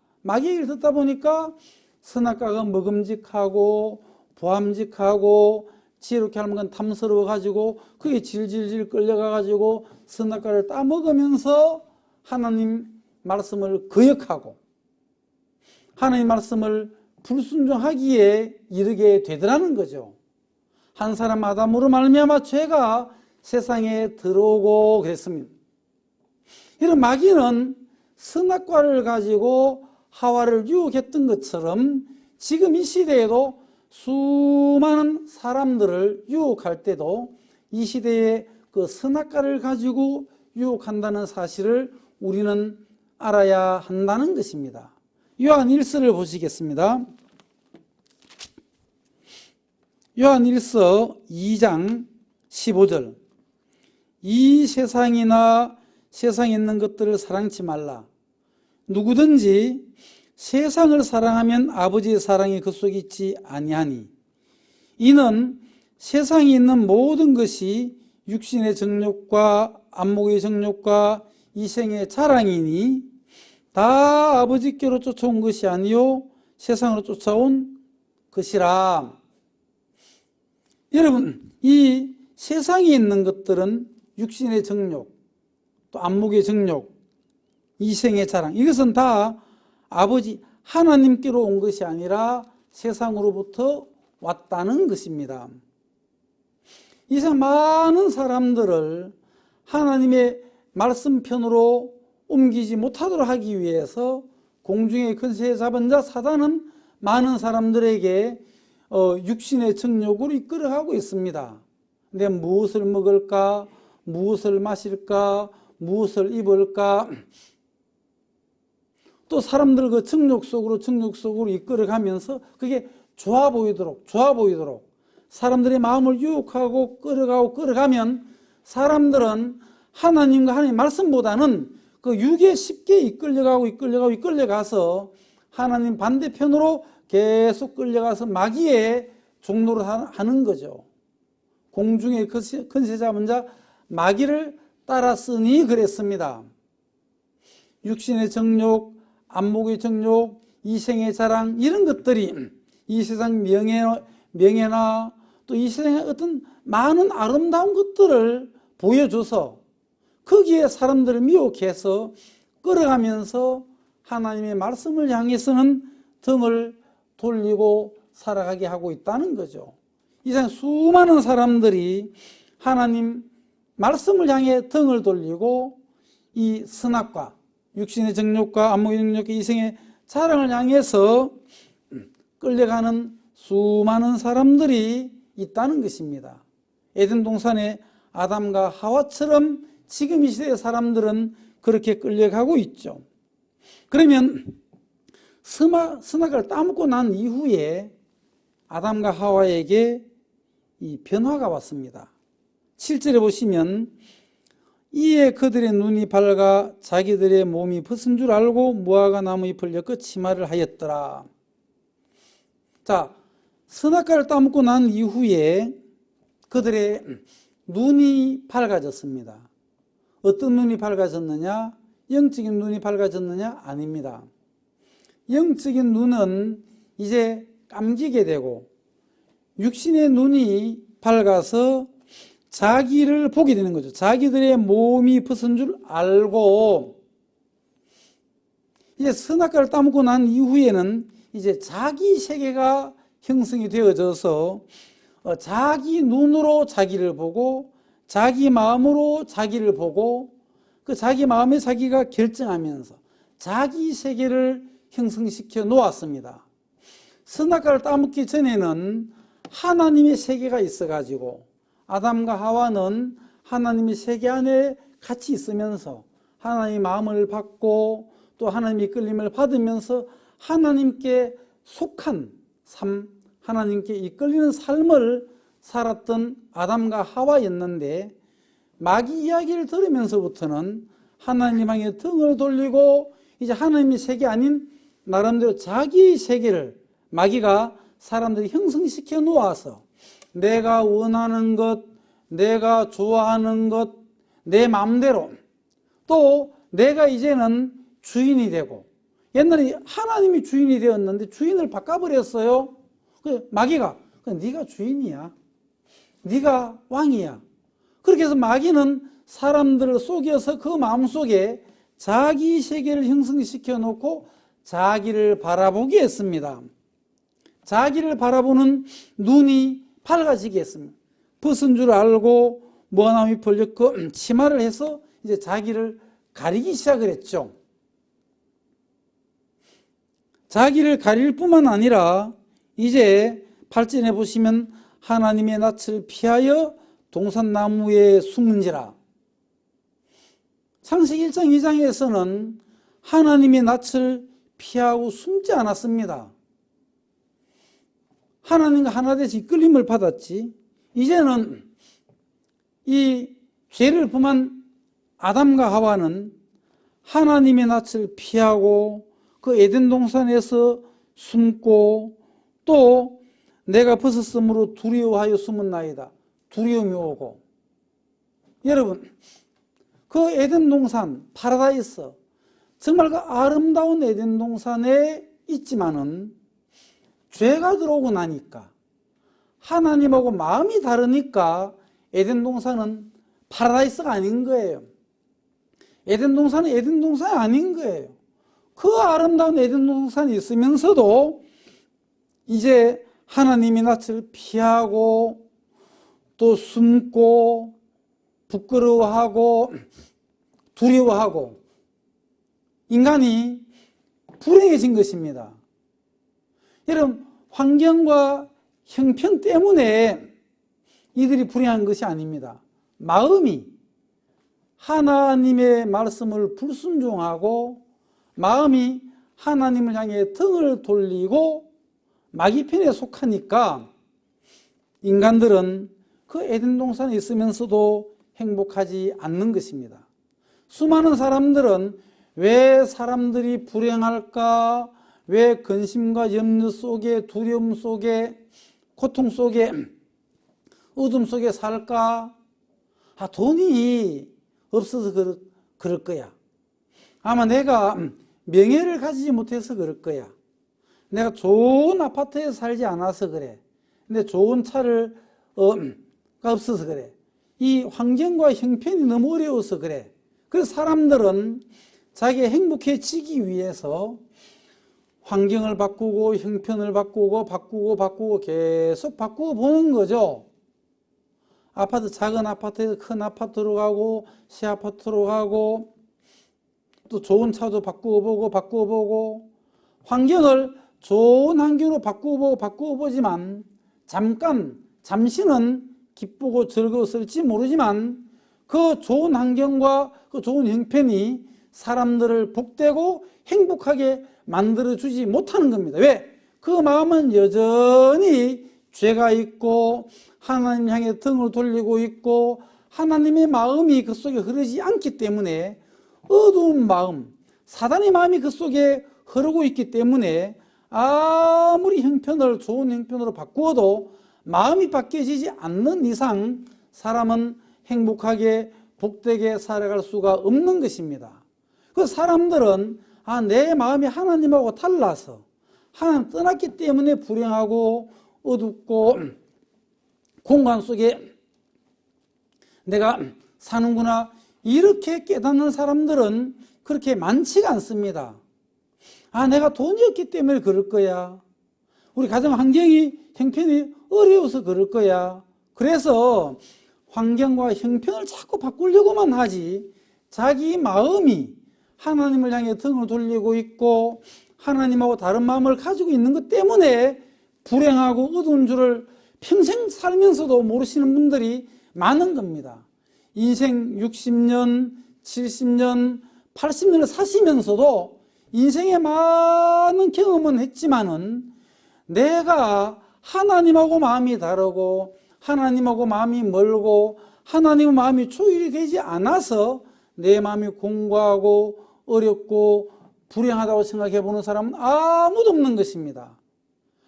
선악과가 먹음직하고 보암직하고 지혜롭게 하는 건 탐스러워가지고 그게 질질질 끌려가가지고 선악과를 따먹으면서 하나님 말씀을 거역하고 하나님 말씀을 불순종하기에 이르게 되더라는 거죠. 한 사람 아담으로 말미암아 죄가 세상에 들어오고 그랬습니다. 이런 마귀는 선악과를 가지고 하와를 유혹했던 것처럼 지금 이 시대에도 수많은 사람들을 유혹할 때도 이 시대에 그 선악과를 가지고 유혹한다는 사실을 우리는 알아야 한다는 것입니다. 요한 1서를 보시겠습니다. 요한 1서 2장 15절. 이 세상이나 세상에 있는 것들을 사랑치 말라. 누구든지 세상을 사랑하면 아버지의 사랑이 그 속에 있지 아니하니 이는 세상에 있는 모든 것이 육신의 정욕과 안목의 정욕과 이생의 자랑이니 다 아버지께로 쫓아온 것이 아니요 세상으로 쫓아온 것이라. 여러분, 이 세상에 있는 것들은 육신의 정욕, 또 안목의 정욕, 이생의 자랑, 이것은 다 아버지 하나님께로 온 것이 아니라 세상으로부터 왔다는 것입니다. 이 세상 많은 사람들을 하나님의 말씀편으로 옮기지 못하도록 하기 위해서 공중의 권세 잡은 자 사단은 많은 사람들에게 육신의 정욕으로 이끌어가고 있습니다. 내가 무엇을 먹을까, 무엇을 마실까, 무엇을 입을까, 또 사람들 그 정욕 속으로 이끌어가면서 그게 좋아 보이도록 사람들의 마음을 유혹하고 끌어가면 사람들은 하나님과 하나님의 말씀보다는 그 육에 쉽게 이끌려가서 하나님 반대편으로 계속 끌려가서 마귀의 종로를 하는 거죠. 공중의 권세 잡은 자 마귀를 따랐으니 그랬습니다. 육신의 정욕, 안목의 정욕, 이생의 자랑, 이런 것들이 이 세상 명예나 또 이 세상의 어떤 많은 아름다운 것들을 보여줘서 거기에 사람들을 미혹해서 끌어가면서 하나님의 말씀을 향해서는 등을 돌리고 살아가게 하고 있다는 거죠. 이상 수많은 사람들이 하나님 말씀을 향해 등을 돌리고 이 선악과 육신의 정욕과 안목의 정욕과 이생의 자랑을 향해서 끌려가는 수많은 사람들이 있다는 것입니다. 에덴 동산의 아담과 하와처럼 지금 이 시대의 사람들은 그렇게 끌려가고 있죠. 그러면 선악을 따먹고 난 이후에 아담과 하와에게 이 변화가 왔습니다. 7절에 보시면 이에 그들의 눈이 밝아 자기들의 몸이 벗은 줄 알고 무화과 나무 잎을 엮어 치마를 하였더라. 자, 선악과를 따먹고 난 이후에 그들의 눈이 밝아졌습니다. 어떤 눈이 밝아졌느냐? 영적인 눈이 밝아졌느냐? 아닙니다. 영적인 눈은 이제 감기게 되고 육신의 눈이 밝아서 자기를 보게 되는 거죠. 자기들의 몸이 벗은 줄 알고 이제 선악과를 따먹고 난 이후에는 이제 자기 세계가 형성이 되어져서 자기 눈으로 자기를 보고 자기 마음으로 자기를 보고 그 자기 마음에 자기가 결정하면서 자기 세계를 형성시켜 놓았습니다. 선악과를 따먹기 전에는 하나님의 세계가 있어가지고 아담과 하와는 하나님의 세계 안에 같이 있으면서 하나님의 마음을 받고 또 하나님의 이끌림을 받으면서 하나님께 속한 삶, 하나님께 이끌리는 삶을 살았던 아담과 하와였는데 마귀 이야기를 들으면서부터는 하나님 향해 등을 돌리고 이제 하나님의 세계 아닌 나름대로 자기 세계를 마귀가 사람들이 형성시켜 놓아서 내가 원하는 것, 내가 좋아하는 것, 내 마음대로 또 내가 이제는 주인이 되고 옛날에 하나님이 주인이 되었는데 주인을 바꿔버렸어요. 마귀가 네가 주인이야. 네가 왕이야. 그렇게 해서 마귀는 사람들을 속여서 그 마음속에 자기 세계를 형성시켜 놓고 자기를 바라보게 했습니다. 자기를 바라보는 눈이 밝아지게 했습니다. 벗은 줄 알고 무화과나무 잎을 엮고 치마를 해서 이제 자기를 가리기 시작을 했죠. 자기를 가릴 뿐만 아니라 이제 8절에 보시면 하나님의 낯을 피하여 동산나무에 숨은지라. 창세기 1장 2장에서는 하나님의 낯을 피하고 숨지 않았습니다. 하나님과 하나 돼서 이끌림을 받았지. 이제는 이 죄를 범한 아담과 하와는 하나님의 낯을 피하고 그 에덴 동산에서 숨고 또 내가 벗었으므로 두려워하여 숨었나이다. 두려움이 오고. 여러분, 그 에덴 동산, 파라다이스, 정말 그 아름다운 에덴 동산에 있지만은 죄가 들어오고 나니까 하나님하고 마음이 다르니까 에덴 동산은 파라다이스가 아닌 거예요. 에덴 동산은 에덴 동산이 아닌 거예요. 그 아름다운 에덴 동산이 있으면서도 이제 하나님의 낯을 피하고 또 숨고 부끄러워하고 두려워하고 인간이 불행해진 것입니다. 여러분, 환경과 형편 때문에 이들이 불행한 것이 아닙니다. 마음이 하나님의 말씀을 불순종하고 마음이 하나님을 향해 등을 돌리고 마귀 편에 속하니까 인간들은 그 에덴 동산에 있으면서도 행복하지 않는 것입니다. 수많은 사람들은 왜 사람들이 불행할까? 왜 근심과 염려 속에, 두려움 속에, 고통 속에, 어둠 속에 살까? 돈이 없어서 그럴 거야. 아마 내가 명예를 가지지 못해서 그럴 거야. 내가 좋은 아파트에 살지 않아서 그래. 근데 좋은 차를 가 없어서 그래. 이 환경과 형편이 너무 어려워서 그래. 그래서 사람들은 자기가 행복해지기 위해서 환경을 바꾸고 형편을 바꾸고 계속 바꾸고 보는 거죠. 아파트, 작은 아파트에서 큰 아파트로 가고 새 아파트로 가고 또 좋은 차도 바꾸고 보고 환경을 좋은 환경으로 바꾸고 보지만 잠시는 기쁘고 즐거웠을지 모르지만 그 좋은 환경과 그 좋은 형편이 사람들을 복되고 행복하게 만들어주지 못하는 겁니다. 왜? 그 마음은 여전히 죄가 있고 하나님 향해 등을 돌리고 있고 하나님의 마음이 그 속에 흐르지 않기 때문에 어두운 마음, 사단의 마음이 그 속에 흐르고 있기 때문에 아무리 형편을 좋은 형편으로 바꾸어도 마음이 바뀌어지지 않는 이상 사람은 행복하게 복되게 살아갈 수가 없는 것입니다. 그 사람들은 내 마음이 하나님하고 달라서 하나님 떠났기 때문에 불행하고 어둡고 공간 속에 내가 사는구나 이렇게 깨닫는 사람들은 그렇게 많지가 않습니다. 내가 돈이 없기 때문에 그럴 거야. 우리 가정 환경이 형편이 어려워서 그럴 거야. 그래서 환경과 형편을 자꾸 바꾸려고만 하지 자기 마음이 하나님을 향해 등을 돌리고 있고 하나님하고 다른 마음을 가지고 있는 것 때문에 불행하고 어두운 줄을 평생 살면서도 모르시는 분들이 많은 겁니다. 인생 60년, 70년, 80년을 사시면서도 인생에 많은 경험은 했지만은 내가 하나님하고 마음이 다르고 하나님하고 마음이 멀고 하나님의 마음이 조율이 되지 않아서 내 마음이 공고하고 어렵고 불행하다고 생각해 보는 사람은 아무도 없는 것입니다.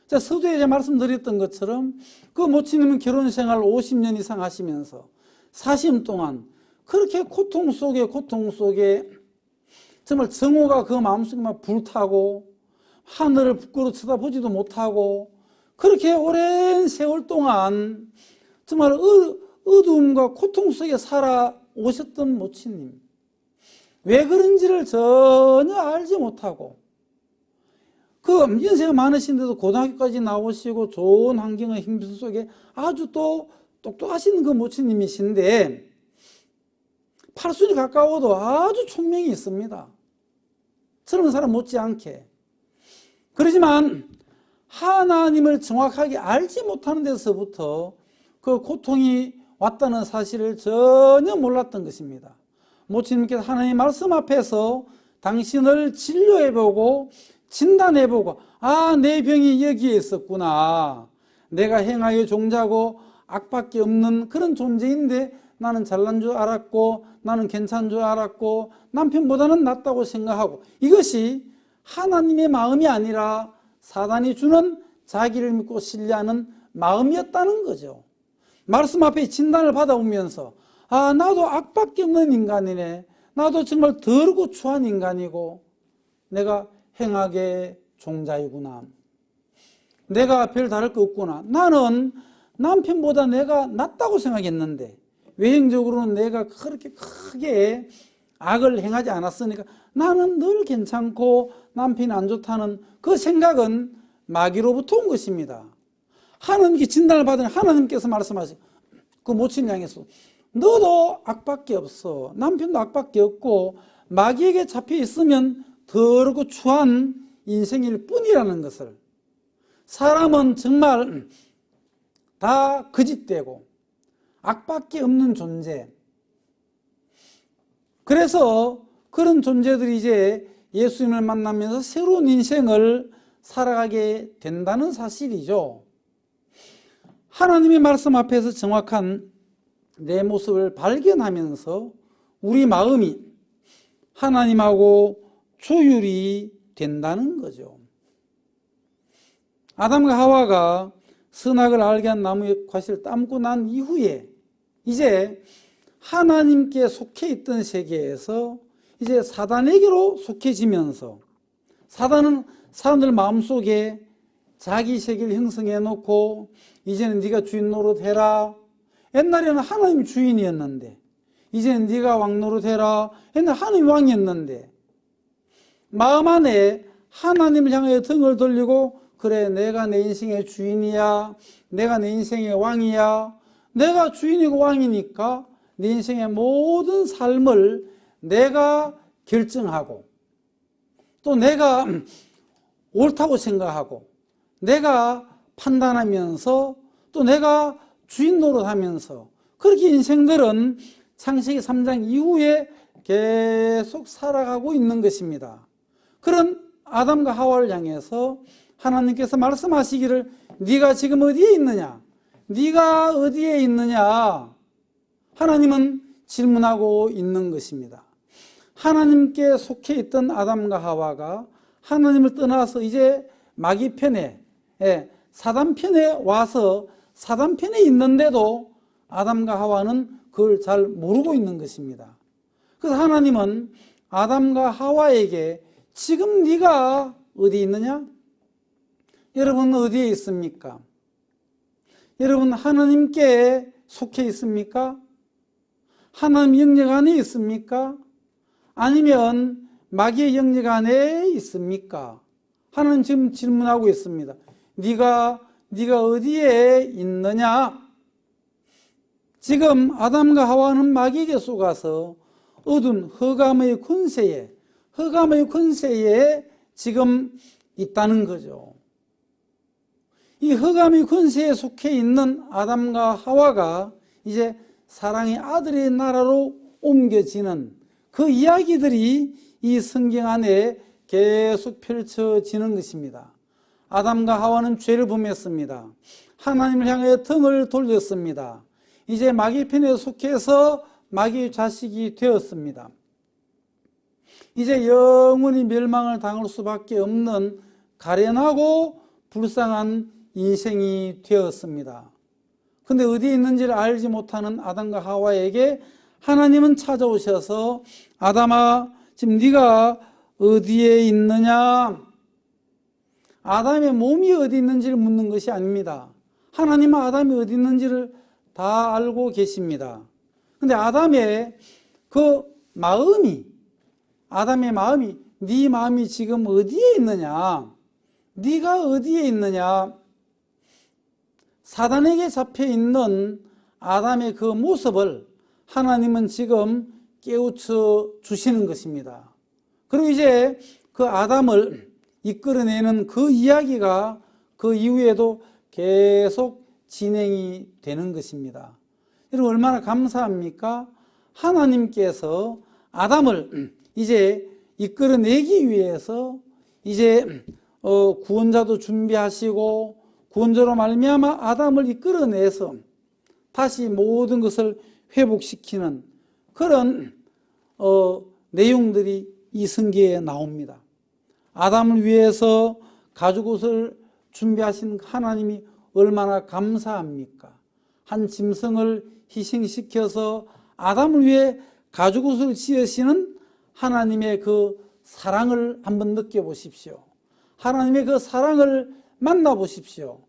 자, 서두에 말씀드렸던 것처럼 그 모친님은 결혼 생활 50년 이상 하시면서 40년 동안 그렇게 고통 속에 정말 정오가 그 마음속에 막 불타고 하늘을 부끄러워 쳐다보지도 못하고 그렇게 오랜 세월 동안 정말 어두움과 고통 속에 살아오셨던 모친님. 왜 그런지를 전혀 알지 못하고 그 연세가 많으신데도 고등학교까지 나오시고 좋은 환경의 힘 속에 아주 또 똑똑하신 그 모친님이신데 팔순이 가까워도 아주 총명이 있습니다. 젊은 사람 못지않게. 그렇지만 하나님을 정확하게 알지 못하는 데서부터 그 고통이 왔다는 사실을 전혀 몰랐던 것입니다. 모친님께서 하나님의 말씀 앞에서 당신을 진료해보고 진단해보고 내 병이 여기에 있었구나. 내가 행하의 종자고 악밖에 없는 그런 존재인데 나는 잘난 줄 알았고 나는 괜찮은 줄 알았고 남편보다는 낫다고 생각하고 이것이 하나님의 마음이 아니라 사단이 주는 자기를 믿고 신뢰하는 마음이었다는 거죠. 말씀 앞에 진단을 받아오면서 나도 악밖에 없는 인간이네. 나도 정말 더럽고 추한 인간이고 내가 행악의 종자이구나. 내가 별 다를 거 없구나. 나는 남편보다 내가 낫다고 생각했는데 외형적으로는 내가 그렇게 크게 악을 행하지 않았으니까 나는 늘 괜찮고 남편이 안 좋다는 그 생각은 마귀로부터 온 것입니다. 하나님께 진단을 받은 하나님께서 말씀하시고 그 모친을 향해서 너도 악밖에 없어. 남편도 악밖에 없고 마귀에게 잡혀 있으면 더럽고 추한 인생일 뿐이라는 것을 사람은 정말 다 거짓되고 악밖에 없는 존재. 그래서 그런 존재들이 이제 예수님을 만나면서 새로운 인생을 살아가게 된다는 사실이죠. 하나님의 말씀 앞에서 정확한 내 모습을 발견하면서 우리 마음이 하나님하고 조율이 된다는 거죠. 아담과 하와가 선악을 알게 한 나무의 과실을 따먹고 난 이후에 이제 하나님께 속해 있던 세계에서 이제 사단에게로 속해지면서 사단은 사람들 마음속에 자기 세계를 형성해 놓고 이제는 네가 주인 노릇해라. 옛날에는 하나님이 주인이었는데 이제는 네가 왕 노릇해라. 옛날 하나님이 왕이었는데 마음 안에 하나님을 향해 등을 돌리고 그래 내가 내 인생의 주인이야, 내가 내 인생의 왕이야, 내가 주인이고 왕이니까 내 인생의 모든 삶을 내가 결정하고 또 내가 옳다고 생각하고 내가 판단하면서 또 내가 주인 노릇하면서 그렇게 인생들은 창세기 3장 이후에 계속 살아가고 있는 것입니다. 그런 아담과 하와를 향해서 하나님께서 말씀하시기를 네가 지금 어디에 있느냐? 네가 어디에 있느냐? 하나님은 질문하고 있는 것입니다. 하나님께 속해 있던 아담과 하와가 하나님을 떠나서 이제 마귀 편에, 사단 편에 와서 사단 편에 있는데도 아담과 하와는 그걸 잘 모르고 있는 것입니다. 그래서 하나님은 아담과 하와에게 지금 네가 어디 있느냐? 여러분 어디에 있습니까? 여러분 하나님께 속해 있습니까? 하나님 영역 안에 있습니까? 아니면 마귀의 영역 안에 있습니까? 하나님 지금 질문하고 있습니다. 네가 어디에 있느냐? 지금 아담과 하와는 마귀에게 속아서 어두운 흑암의 권세에 지금 있다는 거죠. 이 흑암의 권세에 속해 있는 아담과 하와가 이제 사랑의 아들의 나라로 옮겨지는 그 이야기들이 이 성경 안에 계속 펼쳐지는 것입니다. 아담과 하와는 죄를 범했습니다. 하나님을 향해 등을 돌렸습니다. 이제 마귀 편에 속해서 마귀의 자식이 되었습니다. 이제 영원히 멸망을 당할 수밖에 없는 가련하고 불쌍한 인생이 되었습니다. 근데 어디에 있는지를 알지 못하는 아담과 하와에게 하나님은 찾아오셔서 아담아 지금 네가 어디에 있느냐? 아담의 몸이 어디 있는지를 묻는 것이 아닙니다. 하나님은 아담이 어디 있는지를 다 알고 계십니다. 근데 아담의 마음이 네 마음이 지금 어디에 있느냐? 네가 어디에 있느냐? 사단에게 잡혀 있는 아담의 그 모습을 하나님은 지금 깨우쳐 주시는 것입니다. 그리고 이제 그 아담을 이끌어내는 그 이야기가 그 이후에도 계속 진행이 되는 것입니다. 여러분 얼마나 감사합니까? 하나님께서 아담을 이제 이끌어내기 위해서 이제 구원자도 준비하시고 구원자로 말미암아 아담을 이끌어내서 다시 모든 것을 회복시키는 그런 내용들이 이 성경에 나옵니다. 아담을 위해서 가죽옷을 준비하신 하나님이 얼마나 감사합니까? 한 짐승을 희생시켜서 아담을 위해 가죽옷을 지으시는 하나님의 그 사랑을 한번 느껴보십시오. 하나님의 그 사랑을 만나보십시오.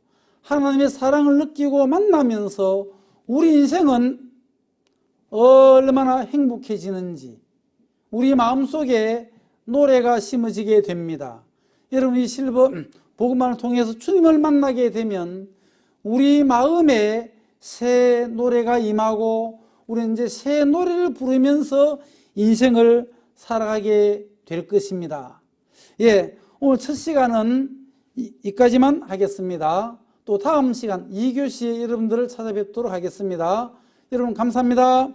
하나님의 사랑을 느끼고 만나면서 우리 인생은 얼마나 행복해지는지 우리 마음속에 노래가 심어지게 됩니다. 여러분 이 실버 복음만을 통해서 주님을 만나게 되면 우리 마음에 새 노래가 임하고 우리는 이제 새 노래를 부르면서 인생을 살아가게 될 것입니다. 오늘 첫 시간은 이까지만 하겠습니다. 또 다음 시간 2교시에 여러분들을 찾아뵙도록 하겠습니다. 여러분 감사합니다.